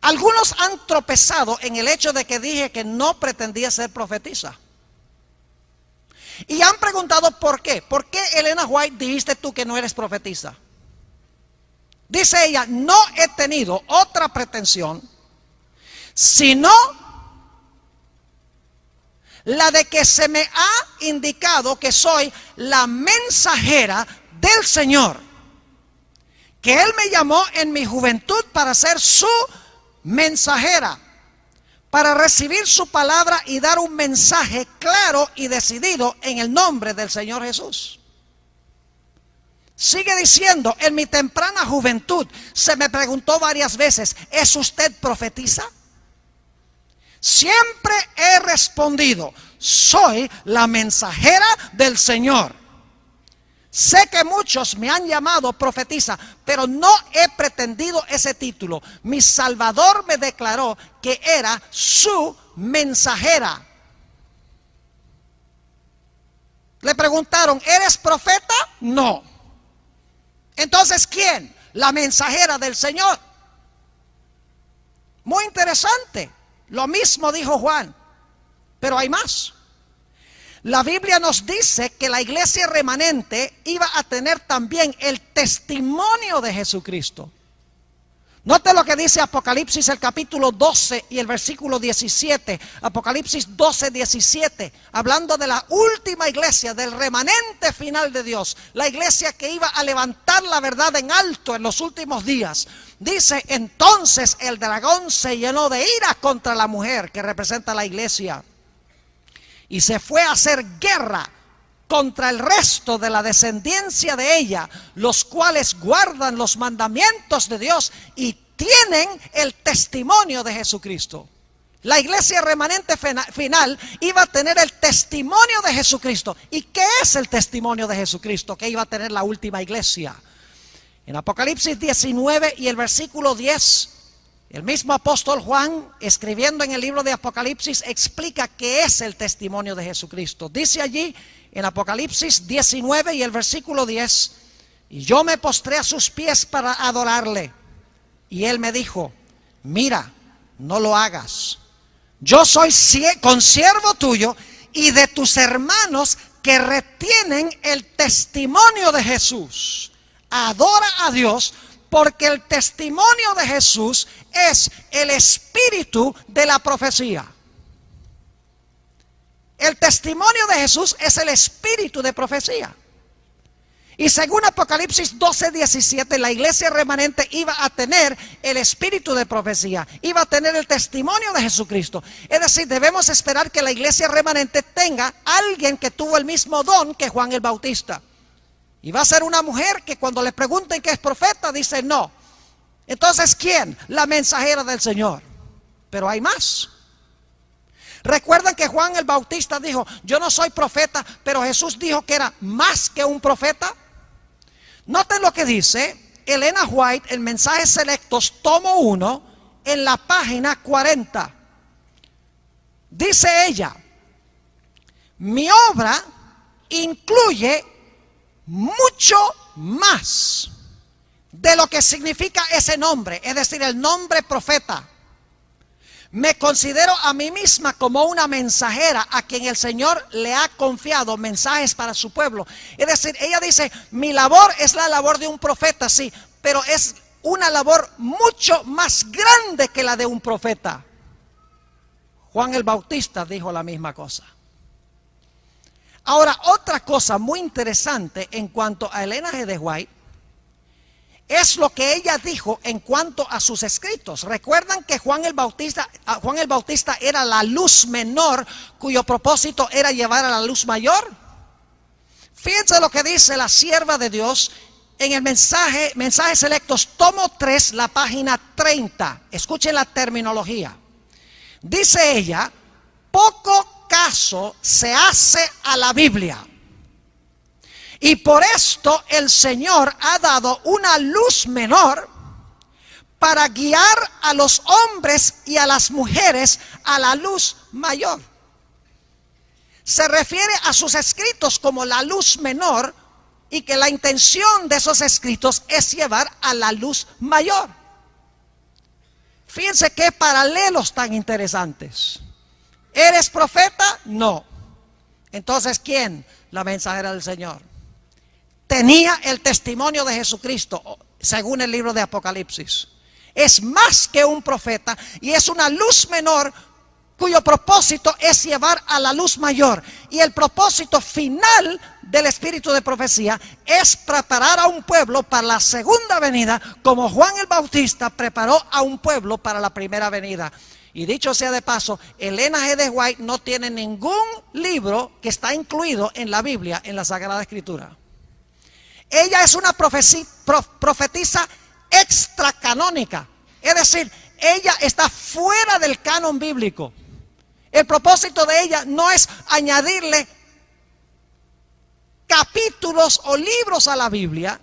Algunos han tropezado en el hecho de que dije que no pretendía ser profetisa. Y han preguntado por qué. ¿Por qué, Elena White, dijiste tú que no eres profetisa? Dice ella, no he tenido otra pretensión sino la de que se me ha indicado que soy la mensajera del Señor, que Él me llamó en mi juventud para ser su mensajera, para recibir su palabra y dar un mensaje claro y decidido en el nombre del Señor Jesús. Sigue diciendo, en mi temprana juventud se me preguntó varias veces, ¿es usted profetisa? Siempre he respondido, soy la mensajera del Señor. Sé que muchos me han llamado profetisa, pero no he pretendido ese título. Mi Salvador me declaró que era su mensajera. Le preguntaron, ¿eres profeta? No. Entonces, ¿quién? La mensajera del Señor. Muy interesante. Lo mismo dijo Juan, pero hay más. La Biblia nos dice que la iglesia remanente iba a tener también el testimonio de Jesucristo. Note lo que dice Apocalipsis el capítulo 12 y el versículo 17. Apocalipsis 12, 17. Hablando de la última iglesia, del remanente final de Dios. La iglesia que iba a levantar la verdad en alto en los últimos días. Dice, entonces el dragón se llenó de ira contra la mujer que representa la iglesia. Y se fue a hacer guerra contra el resto de la descendencia de ella, los cuales guardan los mandamientos de Dios y tienen el testimonio de Jesucristo. La iglesia remanente final iba a tener el testimonio de Jesucristo. ¿Y qué es el testimonio de Jesucristo que iba a tener la última iglesia? En Apocalipsis 19 y el versículo 10, el mismo apóstol Juan, escribiendo en el libro de Apocalipsis, explica qué es el testimonio de Jesucristo. Dice allí en Apocalipsis 19 y el versículo 10, y yo me postré a sus pies para adorarle. Y él me dijo, mira, no lo hagas. Yo soy consiervo tuyo y de tus hermanos que retienen el testimonio de Jesús. Adora a Dios, porque el testimonio de Jesús es el espíritu de la profecía. El testimonio de Jesús es el espíritu de profecía. Y según Apocalipsis 12, 17, la iglesia remanente iba a tener el espíritu de profecía, iba a tener el testimonio de Jesucristo. Es decir, debemos esperar que la iglesia remanente tenga alguien que tuvo el mismo don que Juan el Bautista. Y va a ser una mujer que cuando le pregunten que es profeta, dice no. Entonces, ¿quién? La mensajera del Señor. Pero hay más. Recuerdan que Juan el Bautista dijo, yo no soy profeta, pero Jesús dijo que era más que un profeta. Noten lo que dice Elena White en Mensajes Selectos, tomo 1, en la página 40. Dice ella, mi obra incluye mucho más de lo que significa ese nombre, es decir, el nombre profeta. Me considero a mí misma como una mensajera a quien el Señor le ha confiado mensajes para su pueblo. Es decir, ella dice, mi labor es la labor de un profeta, sí, pero es una labor mucho más grande que la de un profeta. Juan el Bautista dijo la misma cosa. Ahora, otra cosa muy interesante en cuanto a Elena G. de White es lo que ella dijo en cuanto a sus escritos. ¿Recuerdan que Juan el Bautista era la luz menor cuyo propósito era llevar a la luz mayor? Fíjense lo que dice la sierva de Dios en el Mensajes Selectos, tomo 3, la página 30. Escuchen la terminología. Dice ella, poco caso se hace a la Biblia. Y por esto el Señor ha dado una luz menor para guiar a los hombres y a las mujeres a la luz mayor. Se refiere a sus escritos como la luz menor y que la intención de esos escritos es llevar a la luz mayor. Fíjense qué paralelos tan interesantes. ¿Eres profeta? No. Entonces, ¿quién? La mensajera del Señor. Tenía el testimonio de Jesucristo, según el libro de Apocalipsis. Es más que un profeta y es una luz menor cuyo propósito es llevar a la luz mayor. Y el propósito final del espíritu de profecía es preparar a un pueblo para la segunda venida, como Juan el Bautista preparó a un pueblo para la primera venida. Y dicho sea de paso, Elena G. de White no tiene ningún libro que está incluido en la Biblia, en la Sagrada Escritura. Ella es una profetisa extracanónica, es decir, ella está fuera del canon bíblico. El propósito de ella no es añadirle capítulos o libros a la Biblia.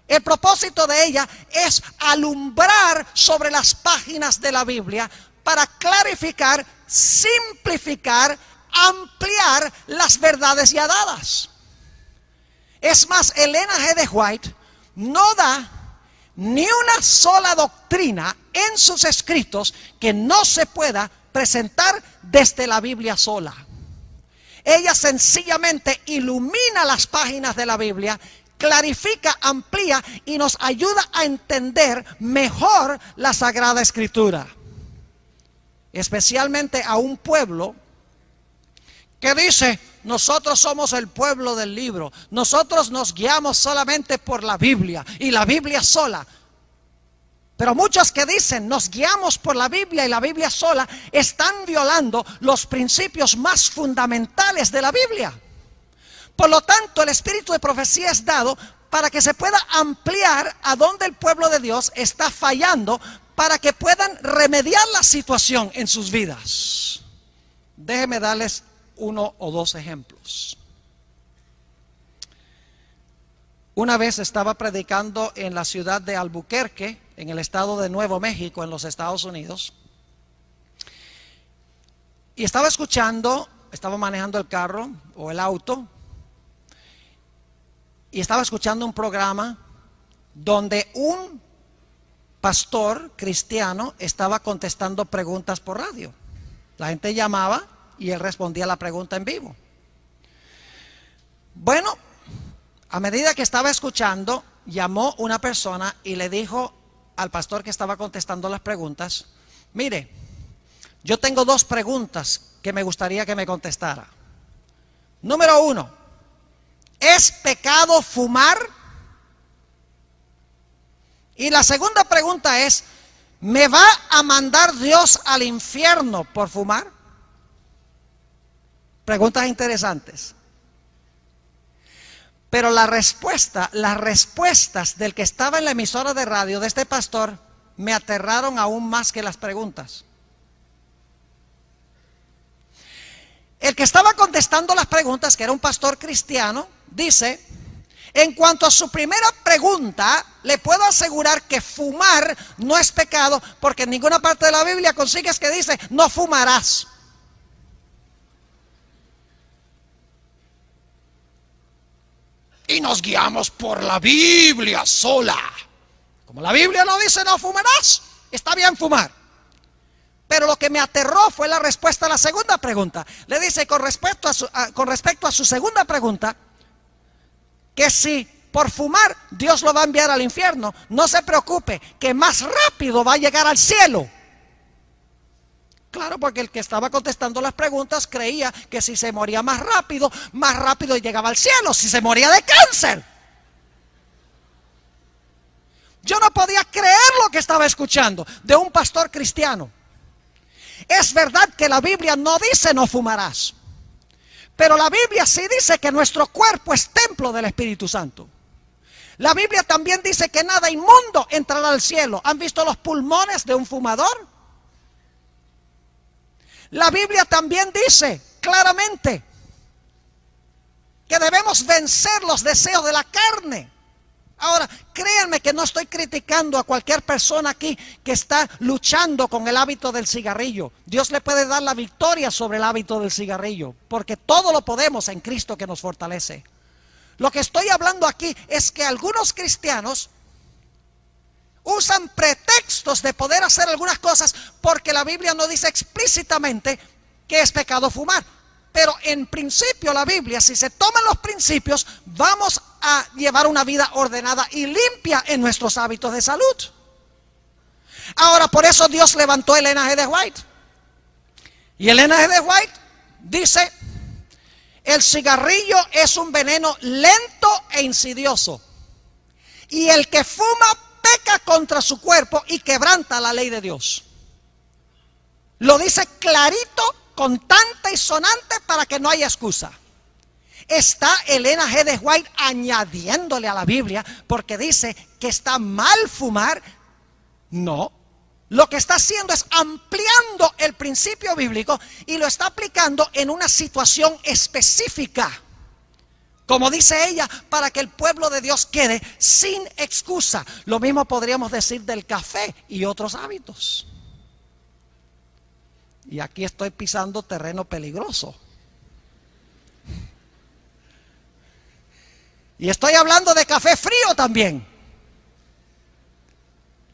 El propósito de ella es alumbrar sobre las páginas de la Biblia para clarificar, simplificar, ampliar las verdades ya dadas. Es más, Elena G. de White no da ni una sola doctrina en sus escritos que no se pueda presentar desde la Biblia sola. Ella sencillamente ilumina las páginas de la Biblia, clarifica, amplía y nos ayuda a entender mejor la Sagrada Escritura. Especialmente a un pueblo que dice, nosotros somos el pueblo del libro, nosotros nos guiamos solamente por la Biblia y la Biblia sola. Pero muchos que dicen nos guiamos por la Biblia y la Biblia sola están violando los principios más fundamentales de la Biblia. Por lo tanto, el espíritu de profecía es dado para que se pueda ampliar a donde el pueblo de Dios está fallando, para que puedan remediar la situación en sus vidas. Déjenme darles uno o dos ejemplos. Una vez estaba predicando en la ciudad de Albuquerque, en el estado de Nuevo México, en los Estados Unidos. Y estaba manejando el carro o el auto, y estaba escuchando un programa donde un pastor cristiano estaba contestando preguntas por radio. La gente llamaba y él respondía la pregunta en vivo. Bueno, a medida que estaba escuchando, llamó una persona y le dijo al pastor que estaba contestando las preguntas, mire, yo tengo dos preguntas que me gustaría que me contestara. Número 1, ¿es pecado fumar? Y la segunda pregunta es, ¿me va a mandar Dios al infierno por fumar? Preguntas interesantes. Pero las respuestas del que estaba en la emisora de radio de este pastor me aterraron aún más que las preguntas. El que estaba contestando las preguntas, que era un pastor cristiano, dice: en cuanto a su primera pregunta, le puedo asegurar que fumar no es pecado, porque en ninguna parte de la Biblia consigues que dice no fumarás. Y nos guiamos por la Biblia sola. Como la Biblia no dice no fumarás, está bien fumar. Pero lo que me aterró fue la respuesta a la segunda pregunta. Le dice con respecto a su segunda pregunta, que si por fumar Dios lo va a enviar al infierno, no se preocupe, que más rápido va a llegar al cielo. Claro, porque el que estaba contestando las preguntas creía que si se moría más rápido llegaba al cielo. Si se moría de cáncer. Yo no podía creer lo que estaba escuchando de un pastor cristiano. Es verdad que la Biblia no dice no fumarás, pero la Biblia sí dice que nuestro cuerpo es templo del Espíritu Santo. La Biblia también dice que nada inmundo entrará al cielo. ¿Han visto los pulmones de un fumador? La Biblia también dice claramente que debemos vencer los deseos de la carne. Ahora, créanme que no estoy criticando a cualquier persona aquí que está luchando con el hábito del cigarrillo. Dios le puede dar la victoria sobre el hábito del cigarrillo, porque todo lo podemos en Cristo que nos fortalece. Lo que estoy hablando aquí es que algunos cristianos usan pretextos de poder hacer algunas cosas porque la Biblia no dice explícitamente que es pecado fumar. Pero en principio la Biblia, si se toman los principios, vamos a llevar una vida ordenada y limpia en nuestros hábitos de salud. Ahora, por eso Dios levantó a Elena G. de White. Y Elena G. de White dice: el cigarrillo es un veneno lento e insidioso, y el que fuma peca contra su cuerpo y quebranta la ley de Dios. Lo dice clarito, contante y sonante, para que no haya excusa. Está Elena G. de White añadiéndole a la Biblia porque dice que está mal fumar. No, lo que está haciendo es ampliando el principio bíblico y lo está aplicando en una situación específica, como dice ella, para que el pueblo de Dios quede sin excusa. Lo mismo podríamos decir del café y otros hábitos. Y aquí estoy pisando terreno peligroso. Y estoy hablando de café frío también.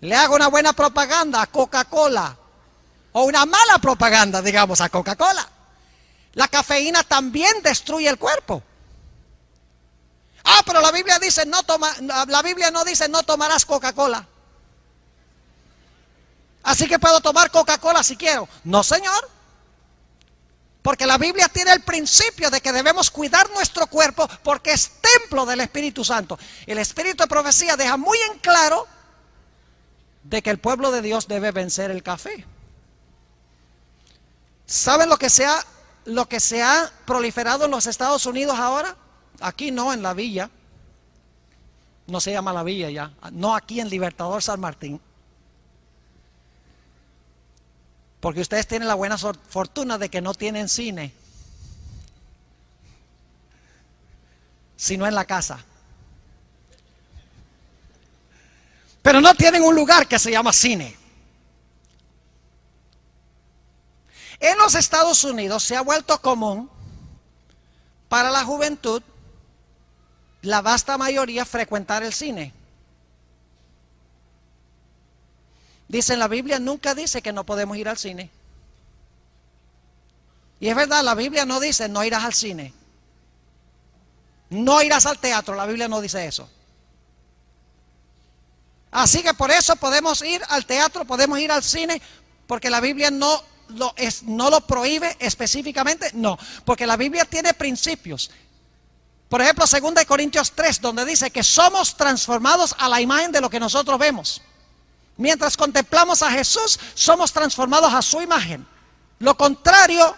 Le hago una buena propaganda a Coca-Cola, o una mala propaganda, digamos, a Coca-Cola. La cafeína también destruye el cuerpo. Ah, pero la Biblia dice la Biblia no dice no tomarás Coca-Cola. Así que puedo tomar Coca-Cola si quiero. No, señor. Porque la Biblia tiene el principio de que debemos cuidar nuestro cuerpo porque es templo del Espíritu Santo. El Espíritu de profecía deja muy en claro de que el pueblo de Dios debe vencer el café. ¿Saben lo que se ha proliferado en los Estados Unidos ahora? Aquí no, en la villa. No se llama la villa ya. No aquí en Libertador San Martín. Porque ustedes tienen la buena fortuna de que no tienen cine, sino en la casa. Pero no tienen un lugar que se llama cine. En los Estados Unidos se ha vuelto común para la juventud, la vasta mayoría, frecuentar el cine. Dice en la Biblia, nunca dice que no podemos ir al cine. Y es verdad, la Biblia no dice no irás al cine, no irás al teatro. La Biblia no dice eso. Así que por eso podemos ir al teatro, podemos ir al cine, porque la Biblia no lo prohíbe específicamente. No, porque la Biblia tiene principios. Por ejemplo, 2 Corintios 3, donde dice que somos transformados a la imagen de lo que nosotros vemos. Mientras contemplamos a Jesús, somos transformados a su imagen. Lo contrario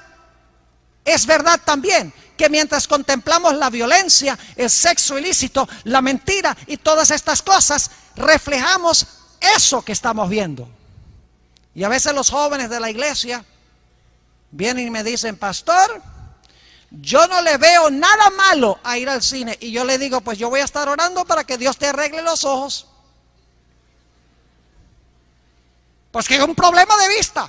es verdad también, que mientras contemplamos la violencia, el sexo ilícito, la mentira y todas estas cosas, reflejamos eso que estamos viendo. Y a veces los jóvenes de la iglesia vienen y me dicen: pastor, Yo no le veo nada malo a ir al cine. Y yo le digo, pues yo voy a estar orando para que Dios te arregle los ojos. Pues que es un problema de vista.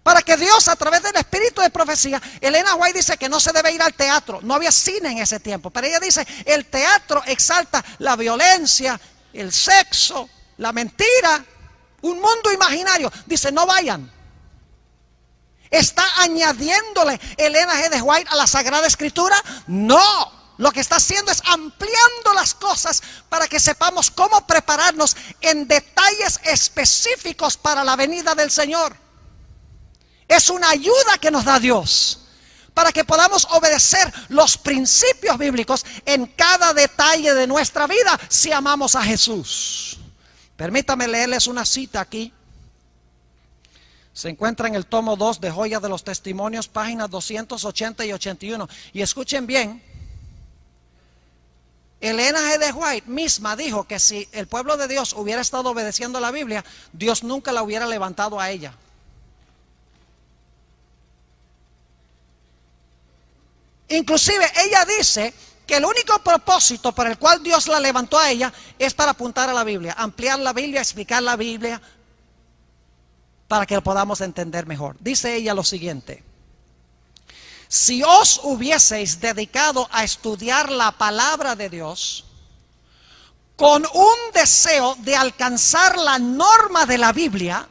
Para que Dios, a través del espíritu de profecía, Elena White dice que no se debe ir al teatro. No había cine en ese tiempo. Pero ella dice, el teatro exalta la violencia, el sexo, la mentira, un mundo imaginario. Dice, no vayan. ¿Está añadiéndole Elena G. White a la Sagrada Escritura? No. Lo que está haciendo es ampliando las cosas para que sepamos cómo prepararnos en detalles específicos para la venida del Señor. Es una ayuda que nos da Dios para que podamos obedecer los principios bíblicos en cada detalle de nuestra vida si amamos a Jesús. Permítame leerles una cita aquí. Se encuentra en el tomo 2 de Joyas de los Testimonios, páginas 280 y 81. Y escuchen bien, Elena G. White misma dijo que si el pueblo de Dios hubiera estado obedeciendo la Biblia, Dios nunca la hubiera levantado a ella. Inclusive ella dice que el único propósito para el cual Dios la levantó a ella es para apuntar a la Biblia, ampliar la Biblia, explicar la Biblia, para que lo podamos entender mejor. Dice ella lo siguiente: si os hubieseis dedicado a estudiar la palabra de Dios con un deseo de alcanzar la norma de la Biblia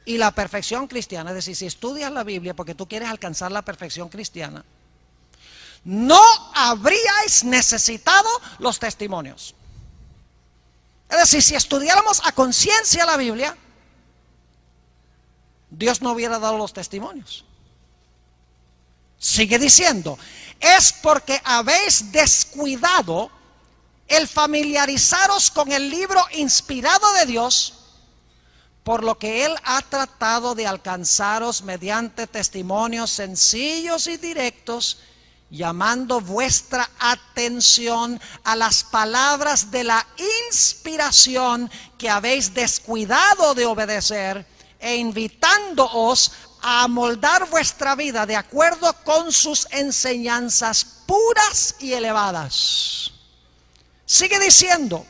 y la perfección cristiana, es decir, si estudias la Biblia porque tú quieres alcanzar la perfección cristiana, no habríais necesitado los testimonios. Es decir, si estudiáramos a conciencia la Biblia, Dios no hubiera dado los testimonios. Sigue diciendo, es porque habéis descuidado el familiarizaros con el libro inspirado de Dios, por lo que Él ha tratado de alcanzaros mediante testimonios sencillos y directos, llamando vuestra atención a las palabras de la inspiración que habéis descuidado de obedecer, e invitándoos a amoldar vuestra vida de acuerdo con sus enseñanzas puras y elevadas. Sigue diciendo,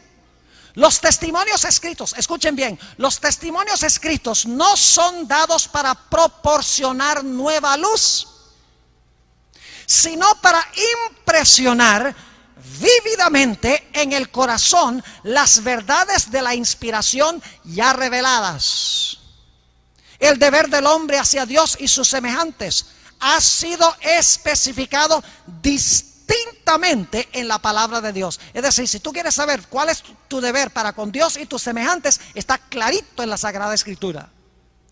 los testimonios escritos, escuchen bien, los testimonios escritos no son dados para proporcionar nueva luz, sino para impresionar vívidamente en el corazón las verdades de la inspiración ya reveladas. El deber del hombre hacia Dios y sus semejantes ha sido especificado distintamente en la palabra de Dios. Es decir, si tú quieres saber cuál es tu deber para con Dios y tus semejantes, está clarito en la Sagrada Escritura.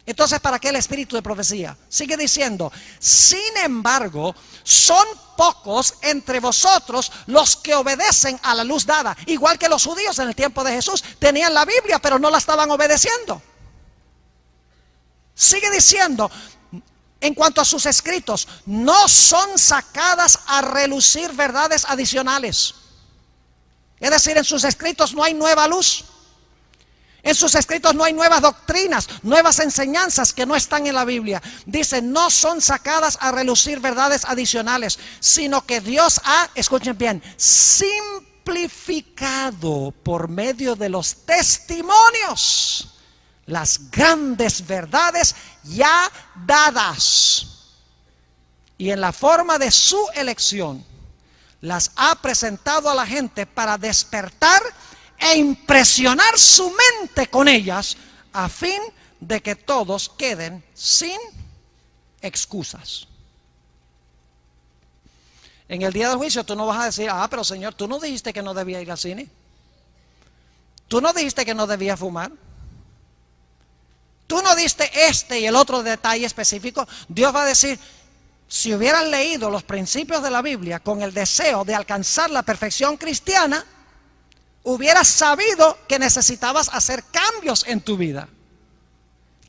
Entonces, ¿para qué el espíritu de profecía? Sigue diciendo, sin embargo, son pocos entre vosotros los que obedecen a la luz dada. Igual que los judíos en el tiempo de Jesús tenían la Biblia, pero no la estaban obedeciendo. Sigue diciendo, en cuanto a sus escritos, no son sacadas a relucir verdades adicionales. Es decir, en sus escritos no hay nueva luz. En sus escritos no hay nuevas doctrinas, nuevas enseñanzas que no están en la Biblia. Dice, no son sacadas a relucir verdades adicionales, sino que Dios ha, escuchen bien, simplificado por medio de los testimonios las grandes verdades ya dadas, y en la forma de su elección las ha presentado a la gente para despertar e impresionar su mente con ellas, a fin de que todos queden sin excusas. En el día del juicio tú no vas a decir, pero Señor, tú no dijiste que no debía ir al cine, tú no dijiste que no debía fumar, tú no diste este y el otro detalle específico. Dios va a decir, si hubieran leído los principios de la Biblia con el deseo de alcanzar la perfección cristiana, hubieras sabido que necesitabas hacer cambios en tu vida.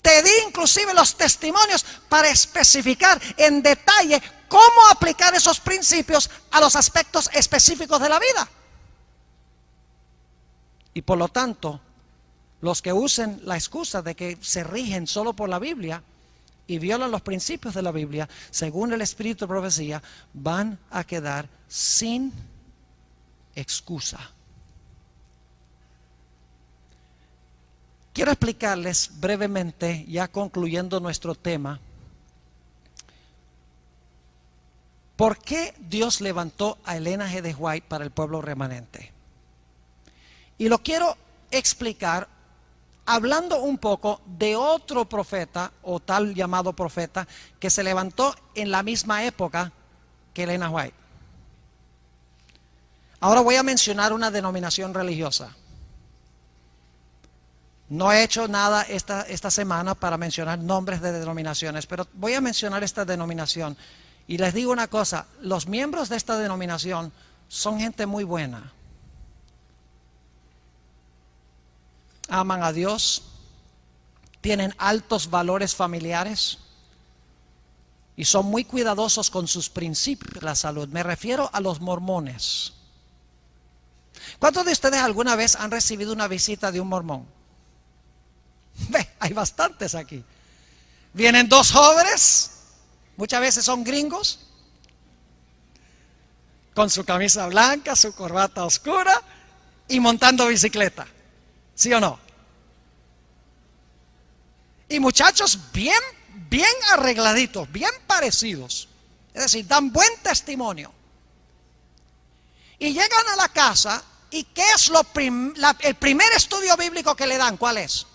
Te di inclusive los testimonios para especificar en detalle cómo aplicar esos principios a los aspectos específicos de la vida. Y por lo tanto, los que usen la excusa de que se rigen solo por la Biblia, y violan los principios de la Biblia, según el espíritu de profecía, van a quedar sin excusa. Quiero explicarles brevemente, ya concluyendo nuestro tema, por qué Dios levantó a Elena G. de White para el pueblo remanente. Y lo quiero explicar hablando un poco de otro profeta, o tal llamado profeta, que se levantó en la misma época que Elena White. Ahora voy a mencionar una denominación religiosa. No he hecho nada esta semana para mencionar nombres de denominaciones, pero voy a mencionar esta denominación. Y les digo una cosa, los miembros de esta denominación son gente muy buena. Aman a Dios, tienen altos valores familiares y son muy cuidadosos con sus principios de la salud. Me refiero a los mormones. ¿Cuántos de ustedes alguna vez han recibido una visita de un mormón? Hay bastantes aquí. Vienen dos jóvenes, muchas veces son gringos, con su camisa blanca, su corbata oscura y montando bicicleta. ¿Sí o no? Y muchachos bien arregladitos, bien parecidos. Es decir, dan buen testimonio. Y llegan a la casa, ¿y qué es el primer estudio bíblico que le dan? ¿Cuál es?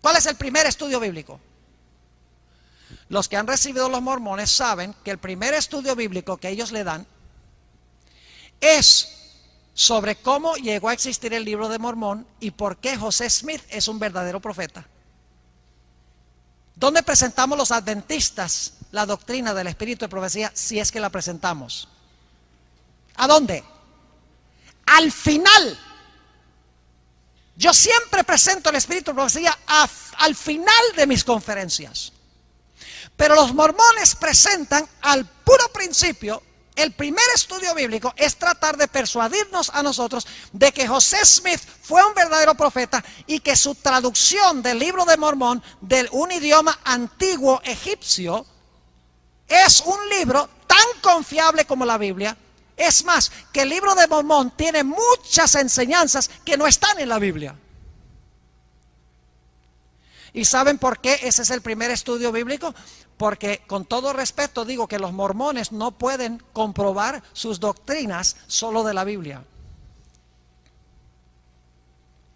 ¿Cuál es el primer estudio bíblico? Los que han recibido los mormones saben que el primer estudio bíblico que ellos le dan es sobre cómo llegó a existir el libro de Mormón y por qué José Smith es un verdadero profeta. ¿Dónde presentamos los adventistas la doctrina del espíritu de profecía, si es que la presentamos? ¿A dónde? Al final. Yo siempre presento el espíritu de profecía al final de mis conferencias. Pero los mormones presentan al puro principio. El primer estudio bíblico es tratar de persuadirnos a nosotros de que José Smith fue un verdadero profeta y que su traducción del libro de Mormón de un idioma antiguo egipcio es un libro tan confiable como la Biblia. Es más, que el libro de Mormón tiene muchas enseñanzas que no están en la Biblia. ¿Y saben por qué ese es el primer estudio bíblico? Porque con todo respeto digo que los mormones no pueden comprobar sus doctrinas solo de la Biblia.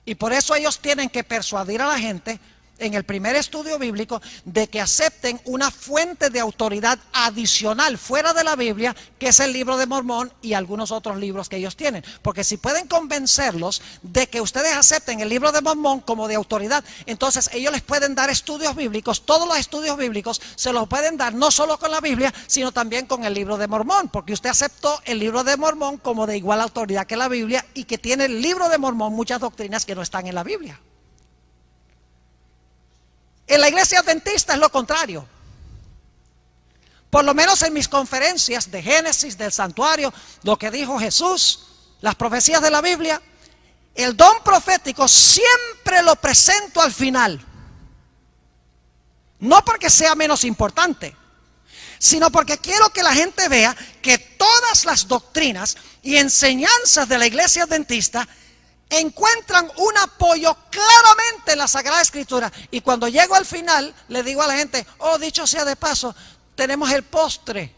Y por eso ellos tienen que persuadir a la gente en el primer estudio bíblico de que acepten una fuente de autoridad adicional fuera de la Biblia, que es el libro de Mormón y algunos otros libros que ellos tienen. Porque si pueden convencerlos de que ustedes acepten el libro de Mormón como de autoridad, entonces ellos les pueden dar estudios bíblicos. Todos los estudios bíblicos se los pueden dar no solo con la Biblia, sino también con el libro de Mormón, porque usted aceptó el libro de Mormón como de igual autoridad que la Biblia y que tiene el libro de Mormón muchas doctrinas que no están en la Biblia. En la iglesia adventista es lo contrario. Por lo menos en mis conferencias de Génesis, del santuario, lo que dijo Jesús, las profecías de la Biblia, el don profético siempre lo presento al final. No porque sea menos importante, sino porque quiero que la gente vea que todas las doctrinas y enseñanzas de la iglesia adventista encuentran un apoyo claramente en la Sagrada Escritura. Y cuando llego al final, le digo a la gente, oh, dicho sea de paso, tenemos el postre.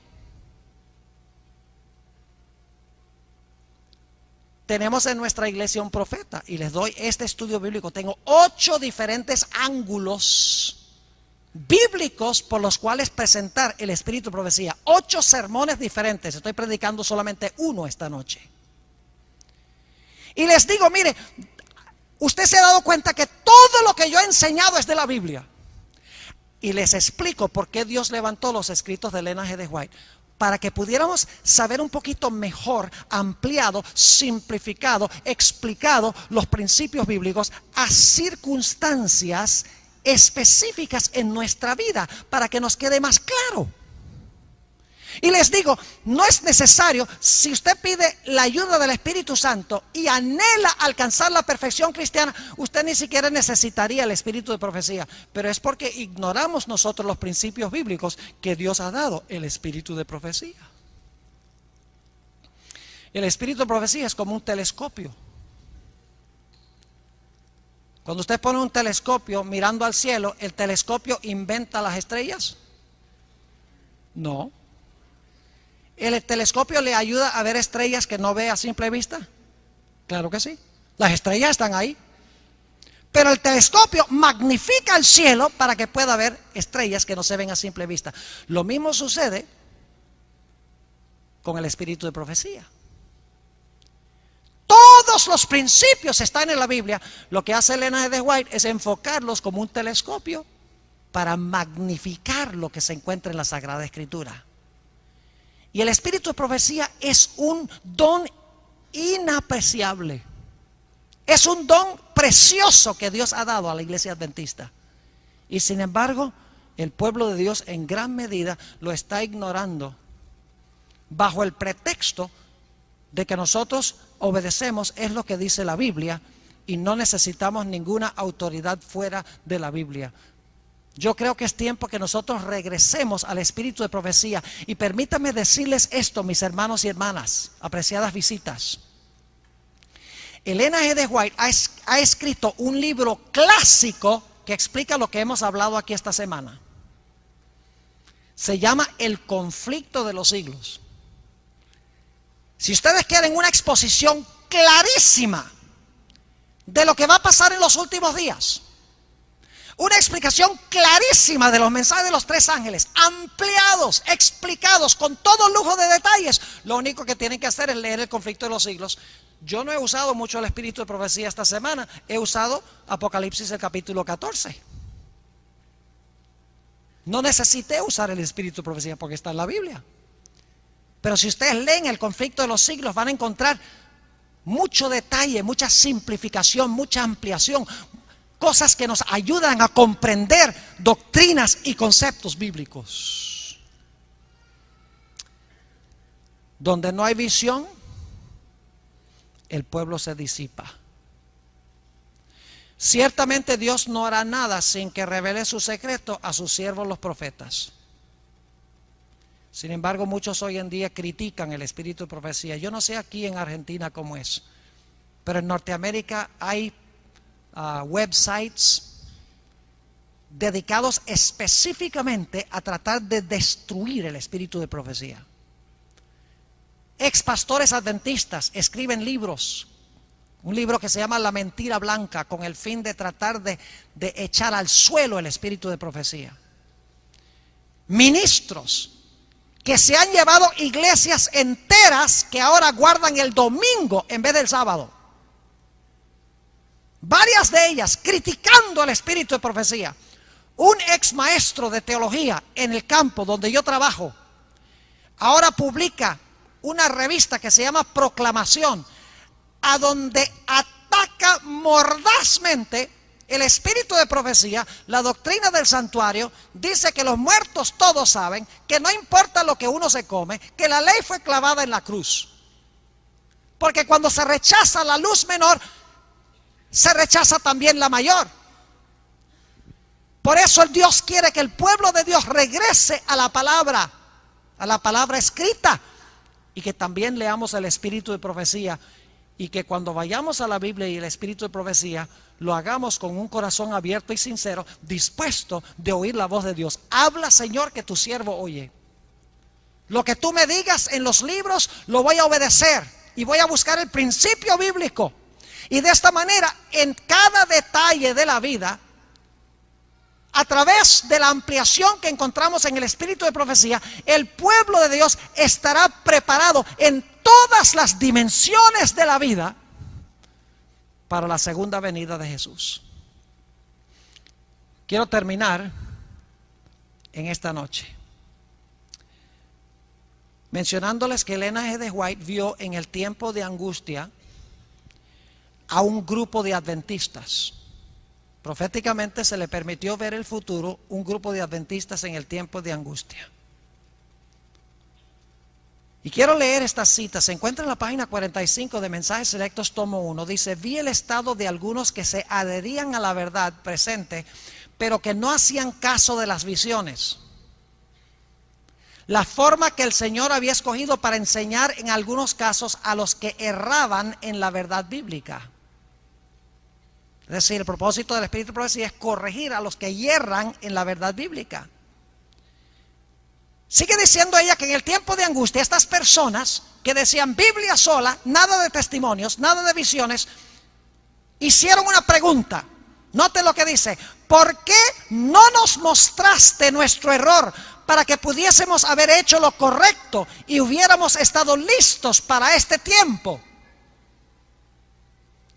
Tenemos en nuestra iglesia un profeta y les doy este estudio bíblico. Tengo 8 diferentes ángulos bíblicos por los cuales presentar el espíritu de profecía. 8 sermones diferentes. Estoy predicando solamente uno esta noche. Y les digo, mire, usted se ha dado cuenta que todo lo que yo he enseñado es de la Biblia. Y les explico por qué Dios levantó los escritos de Elena G. de White. Para que pudiéramos saber un poquito mejor, ampliado, simplificado, explicado los principios bíblicos a circunstancias específicas en nuestra vida, para que nos quede más claro. Y les digo, no es necesario, si usted pide la ayuda del Espíritu Santo y anhela alcanzar la perfección cristiana, usted ni siquiera necesitaría el espíritu de profecía. Pero es porque ignoramos nosotros los principios bíblicos que Dios ha dado, el espíritu de profecía. El espíritu de profecía es como un telescopio. Cuando usted pone un telescopio mirando al cielo, ¿el telescopio inventa las estrellas? No. ¿El telescopio le ayuda a ver estrellas que no ve a simple vista? Claro que sí. Las estrellas están ahí. Pero el telescopio magnifica el cielo para que pueda ver estrellas que no se ven a simple vista. Lo mismo sucede con el espíritu de profecía. Todos los principios están en la Biblia. Lo que hace Elena G. White es enfocarlos como un telescopio para magnificar lo que se encuentra en la Sagrada Escritura. Y el espíritu de profecía es un don inapreciable. Es un don precioso que Dios ha dado a la iglesia adventista. Y sin embargo, el pueblo de Dios en gran medida lo está ignorando bajo el pretexto de que nosotros obedecemos es lo que dice la Biblia y no necesitamos ninguna autoridad fuera de la Biblia. Yo creo que es tiempo que nosotros regresemos al espíritu de profecía. Y permítanme decirles esto, mis hermanos y hermanas, apreciadas visitas. Elena G. White ha escrito un libro clásico que explica lo que hemos hablado aquí esta semana. Se llama El conflicto de los siglos. Si ustedes quieren una exposición clarísima de lo que va a pasar en los últimos días, una explicación clarísima de los mensajes de los tres ángeles, ampliados, explicados con todo lujo de detalles, lo único que tienen que hacer es leer El conflicto de los siglos. Yo no he usado mucho el espíritu de profecía esta semana, he usado Apocalipsis el capítulo 14. No necesité usar el espíritu de profecía porque está en la Biblia. Pero si ustedes leen El conflicto de los siglos van a encontrar mucho detalle, mucha simplificación, mucha ampliación, cosas que nos ayudan a comprender doctrinas y conceptos bíblicos. Donde no hay visión, el pueblo se disipa. Ciertamente Dios no hará nada sin que revele su secreto a sus siervos los profetas. Sin embargo, muchos hoy en día critican el espíritu de profecía. Yo no sé aquí en Argentina cómo es, pero en Norteamérica hay websites dedicados específicamente a tratar de destruir el espíritu de profecía. Ex pastores adventistas escriben libros, un libro que se llama La Mentira Blanca, con el fin de tratar de echar al suelo el espíritu de profecía. Ministros que se han llevado iglesias enteras que ahora guardan el domingo en vez del sábado. Varias de ellas criticando el espíritu de profecía. Un ex maestro de teología en el campo donde yo trabajo ahora publica una revista que se llama Proclamación, a donde ataca mordazmente el espíritu de profecía, la doctrina del santuario. Dice que los muertos todos saben, que no importa lo que uno se come, que la ley fue clavada en la cruz. Porque cuando se rechaza la luz menor, se rechaza también la mayor. Por eso el Dios quiere que el pueblo de Dios regrese a la palabra escrita, y que también leamos el espíritu de profecía, y que cuando vayamos a la Biblia y el espíritu de profecía lo hagamos con un corazón abierto y sincero, dispuesto de oír la voz de Dios. Habla, Señor, que tu siervo oye. Lo que tú me digas en los libros lo voy a obedecer y voy a buscar el principio bíblico. Y de esta manera, en cada detalle de la vida, a través de la ampliación que encontramos en el espíritu de profecía, el pueblo de Dios estará preparado en todas las dimensiones de la vida para la segunda venida de Jesús. Quiero terminar en esta noche mencionándoles que Elena G. White vio en el tiempo de angustia a un grupo de adventistas. Proféticamente se le permitió ver el futuro, un grupo de adventistas en el tiempo de angustia. Y quiero leer esta cita, se encuentra en la página 45 de Mensajes Selectos, tomo 1. Dice: vi el estado de algunos que se adherían a la verdad presente, pero que no hacían caso de las visiones. La forma que el Señor había escogido para enseñar en algunos casos a los que erraban en la verdad bíblica. Es decir, el propósito del Espíritu de Profecía es corregir a los que yerran en la verdad bíblica. Sigue diciendo ella que en el tiempo de angustia, estas personas que decían Biblia sola, nada de testimonios, nada de visiones, hicieron una pregunta. Note lo que dice: ¿por qué no nos mostraste nuestro error para que pudiésemos haber hecho lo correcto y hubiéramos estado listos para este tiempo?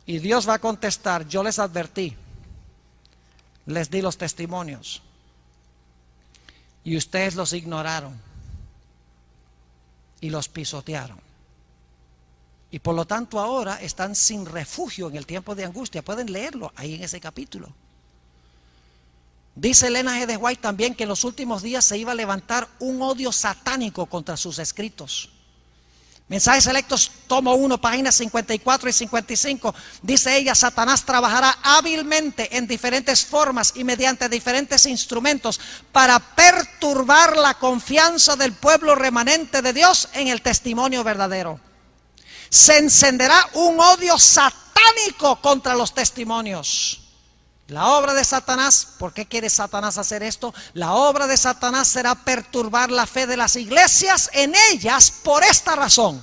Y Dios va a contestar: yo les advertí, les di los testimonios y ustedes los ignoraron y los pisotearon. Y por lo tanto ahora están sin refugio en el tiempo de angustia. Pueden leerlo ahí en ese capítulo. Dice Elena G. de White también que en los últimos días se iba a levantar un odio satánico contra sus escritos. Mensajes Selectos, tomo 1, páginas 54 y 55. Dice ella: Satanás trabajará hábilmente en diferentes formas y mediante diferentes instrumentos para perturbar la confianza del pueblo remanente de Dios en el testimonio verdadero. Se encenderá un odio satánico contra los testimonios. La obra de Satanás, ¿por qué quiere Satanás hacer esto? La obra de Satanás será perturbar la fe de las iglesias en ellas por esta razón.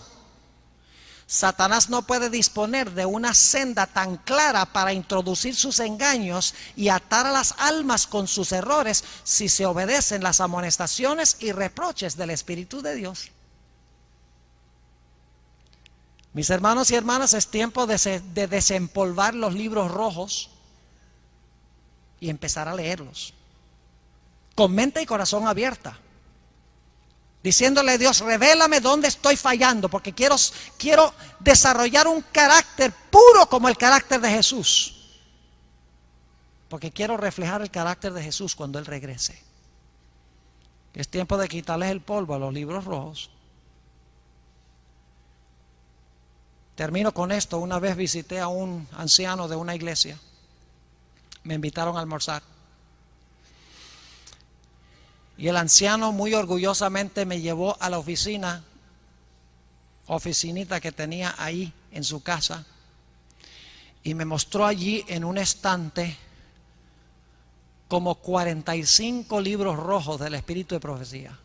Satanás no puede disponer de una senda tan clara para introducir sus engaños y atar a las almas con sus errores si se obedecen las amonestaciones y reproches del Espíritu de Dios. Mis hermanos y hermanas, es tiempo de desempolvar los libros rojos y empezar a leerlos con mente y corazón abierta, diciéndole a Dios: revélame dónde estoy fallando, porque quiero desarrollar un carácter puro como el carácter de Jesús, porque quiero reflejar el carácter de Jesús cuando Él regrese. Es tiempo de quitarles el polvo a los libros rojos. Termino con esto. Una vez visité a un anciano de una iglesia. Me invitaron a almorzar. Y el anciano muy orgullosamente me llevó a la oficinita que tenía ahí en su casa. Y me mostró allí en un estante como 45 libros rojos del Espíritu de Profecía.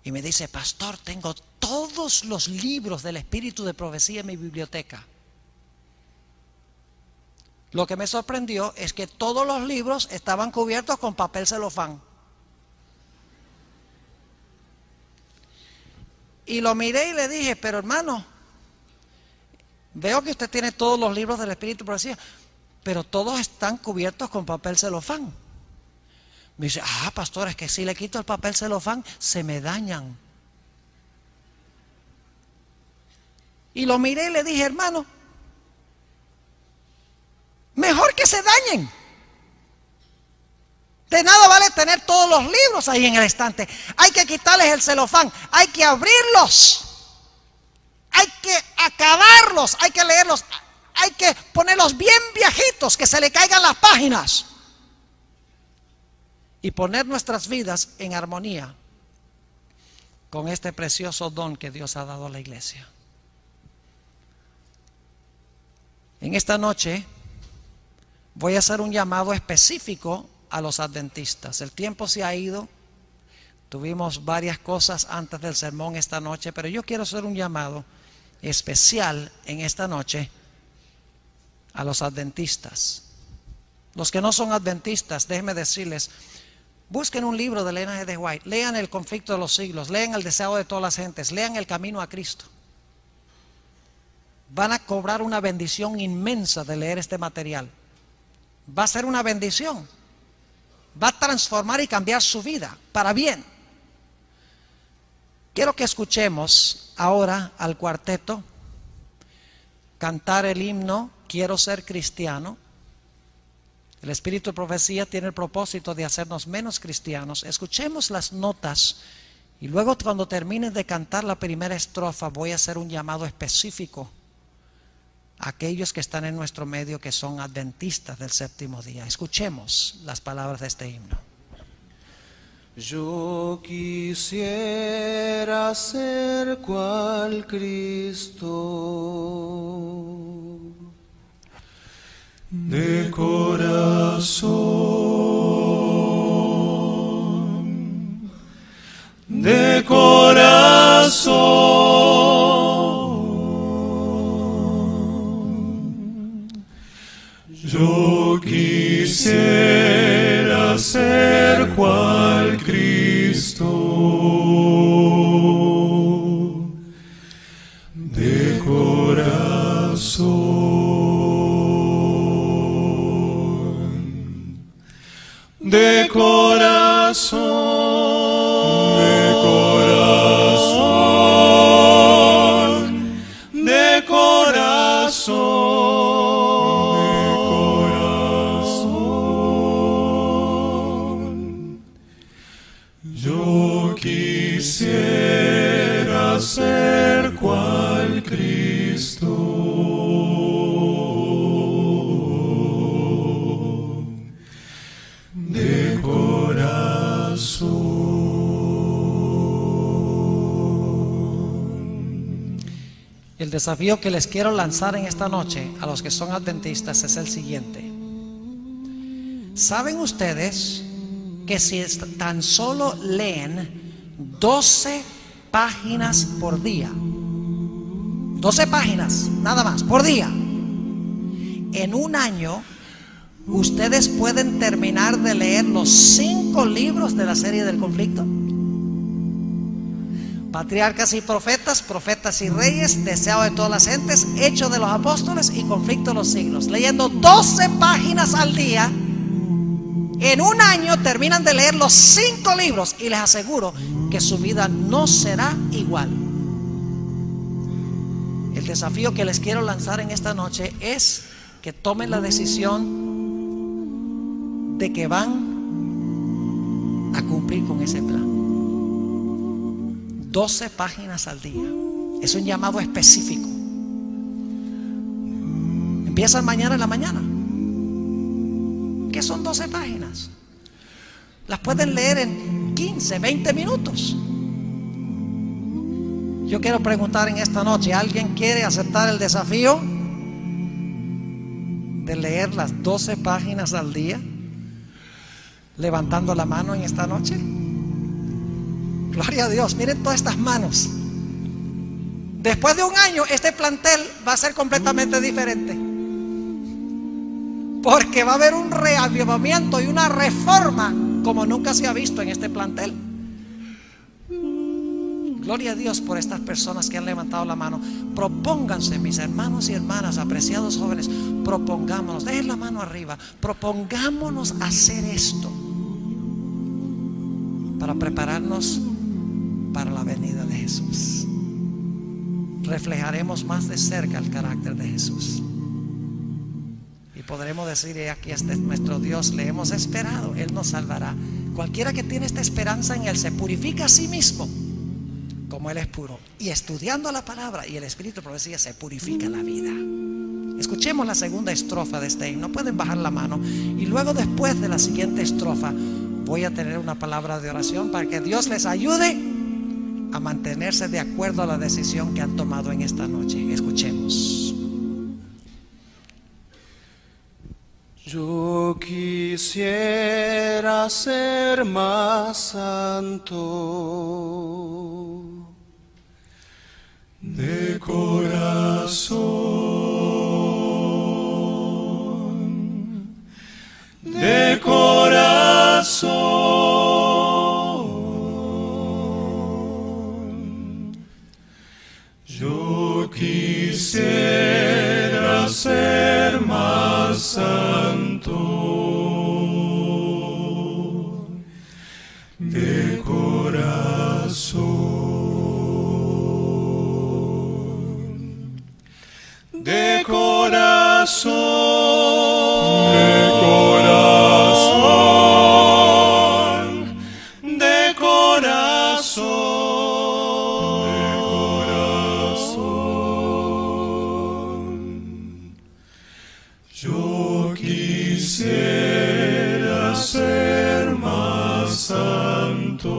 Y me dice: pastor, tengo todos los libros del Espíritu de Profecía en mi biblioteca. Lo que me sorprendió es que todos los libros estaban cubiertos con papel celofán. Y lo miré y le dije: pero hermano, veo que usted tiene todos los libros del Espíritu de Profecía, pero todos están cubiertos con papel celofán. Me dice: pastor, es que si le quito el papel celofán se me dañan. Y lo miré y le dije: hermano, mejor que se dañen. De nada vale tener todos los libros ahí en el estante. Hay que quitarles el celofán, hay que abrirlos, hay que acabarlos, hay que leerlos, hay que ponerlos bien viejitos, que se le caigan las páginas, y poner nuestras vidas en armonía con este precioso don que Dios ha dado a la iglesia. En esta noche voy a hacer un llamado específico a los adventistas. El tiempo se ha ido. Tuvimos varias cosas antes del sermón esta noche, pero yo quiero hacer un llamado especial en esta noche a los adventistas. Los que no son adventistas, déjenme decirles: busquen un libro de Elena G. de White, lean El conflicto de los siglos, lean El deseo de todas las gentes, lean El camino a Cristo. Van a cobrar una bendición inmensa de leer este material. Va a ser una bendición. Va a transformar y cambiar su vida para bien. Quiero que escuchemos ahora al cuarteto cantar el himno Quiero ser cristiano. El Espíritu de Profecía tiene el propósito de hacernos menos cristianos. Escuchemos las notas Y luego cuando termine de cantar la primera estrofa voy a hacer un llamado específico a aquellos que están en nuestro medio que son adventistas del séptimo día. Escuchemos las palabras de este himno. Yo quisiera ser cual Cristo, de corazón, de corazón. Yo quisiera ser cual Cristo, de corazón, de corazón, de corazón, de corazón. Yo quisiera ser cual Cristo, de corazón. El desafío que les quiero lanzar en esta noche a los que son adventistas es el siguiente. ¿Saben ustedes que si tan solo leen 12 páginas por día, 12 páginas nada más por día, en un año ustedes pueden terminar de leer los 5 libros de la serie del conflicto? Patriarcas y profetas, profetas y reyes, deseo de todas las gentes, hechos de los apóstoles y conflicto de los siglos. Leyendo 12 páginas al día, en un año terminan de leer los 5 libros y les aseguro que su vida no será igual. El desafío que les quiero lanzar en esta noche es que tomen la decisión de que van a cumplir con ese plan. 12 páginas al día. Es un llamado específico. Empiezan mañana en la mañana. ¿Qué son 12 páginas? Las pueden leer en 15, 20 minutos. Yo quiero preguntar en esta noche, ¿alguien quiere aceptar el desafío de leer las 12 páginas al día? Levantando la mano en esta noche. Gloria a Dios, miren todas estas manos. Después de un año este plantel va a ser completamente diferente, porque va a haber un reavivamiento y una reforma como nunca se ha visto en este plantel. Gloria a Dios por estas personas que han levantado la mano. Propónganse, mis hermanos y hermanas, apreciados jóvenes, propongámonos, dejen la mano arriba, propongámonos hacer esto para prepararnos para la venida de Jesús. Reflejaremos más de cerca el carácter de Jesús y podremos decir: aquí este es nuestro Dios, le hemos esperado, Él nos salvará. Cualquiera que tiene esta esperanza en Él se purifica a sí mismo como Él es puro, y estudiando la palabra y el Espíritu de profecía se purifica la vida. Escuchemos la segunda estrofa de este himno. Pueden bajar la mano y luego, después de la siguiente estrofa, voy a tener una palabra de oración para que Dios les ayude a mantenerse de acuerdo a la decisión que han tomado en esta noche. Escuchemos. Yo quisiera ser más santo, de corazón, de corazón. Yo quisiera ser más santo, de corazón, de corazón, de corazón, de corazón. Yo quisiera ser más santo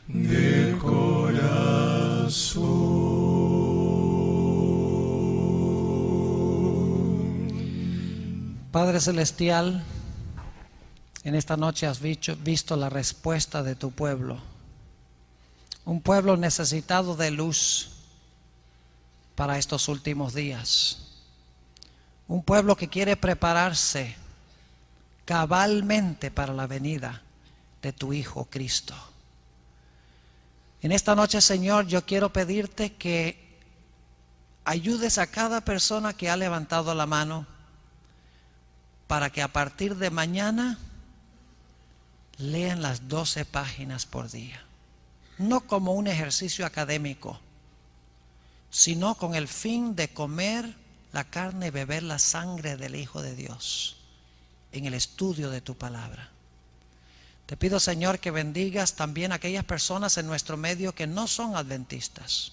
de corazón. Padre Celestial, en esta noche has visto la respuesta de tu pueblo. Un pueblo necesitado de luz para estos últimos días. Un pueblo que quiere prepararse cabalmente para la venida de tu Hijo Cristo. En esta noche, Señor, yo quiero pedirte que ayudes a cada persona que ha levantado la mano para que a partir de mañana lean las 12 páginas por día. No como un ejercicio académico, sino con el fin de comer la carne y beber la sangre del Hijo de Dios en el estudio de tu palabra. Te pido, Señor, que bendigas también a aquellas personas en nuestro medio que no son adventistas.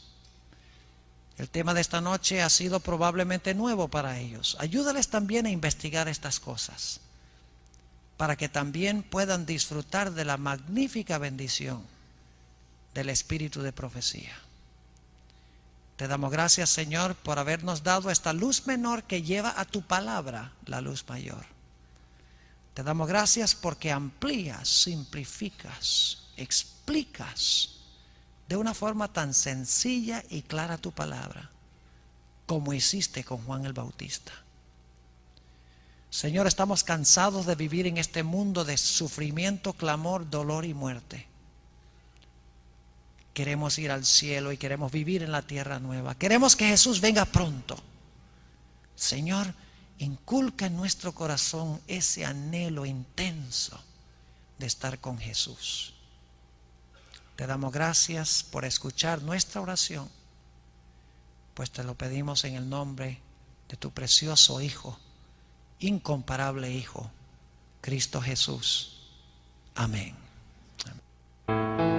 El tema de esta noche ha sido probablemente nuevo para ellos. Ayúdales también a investigar estas cosas, para que también puedan disfrutar de la magnífica bendición del espíritu de profecía. Te damos gracias, Señor, por habernos dado esta luz menor que lleva a tu palabra la luz mayor. Te damos gracias porque amplías, simplificas, explicas de una forma tan sencilla y clara tu palabra, como hiciste con Juan el Bautista. Señor, estamos cansados de vivir en este mundo de sufrimiento, clamor, dolor y muerte. Queremos ir al cielo y queremos vivir en la tierra nueva. Queremos que Jesús venga pronto. Señor, inculca en nuestro corazón ese anhelo intenso de estar con Jesús. Te damos gracias por escuchar nuestra oración, pues te lo pedimos en el nombre de tu precioso Hijo, incomparable Hijo, Cristo Jesús. Amén. Amén.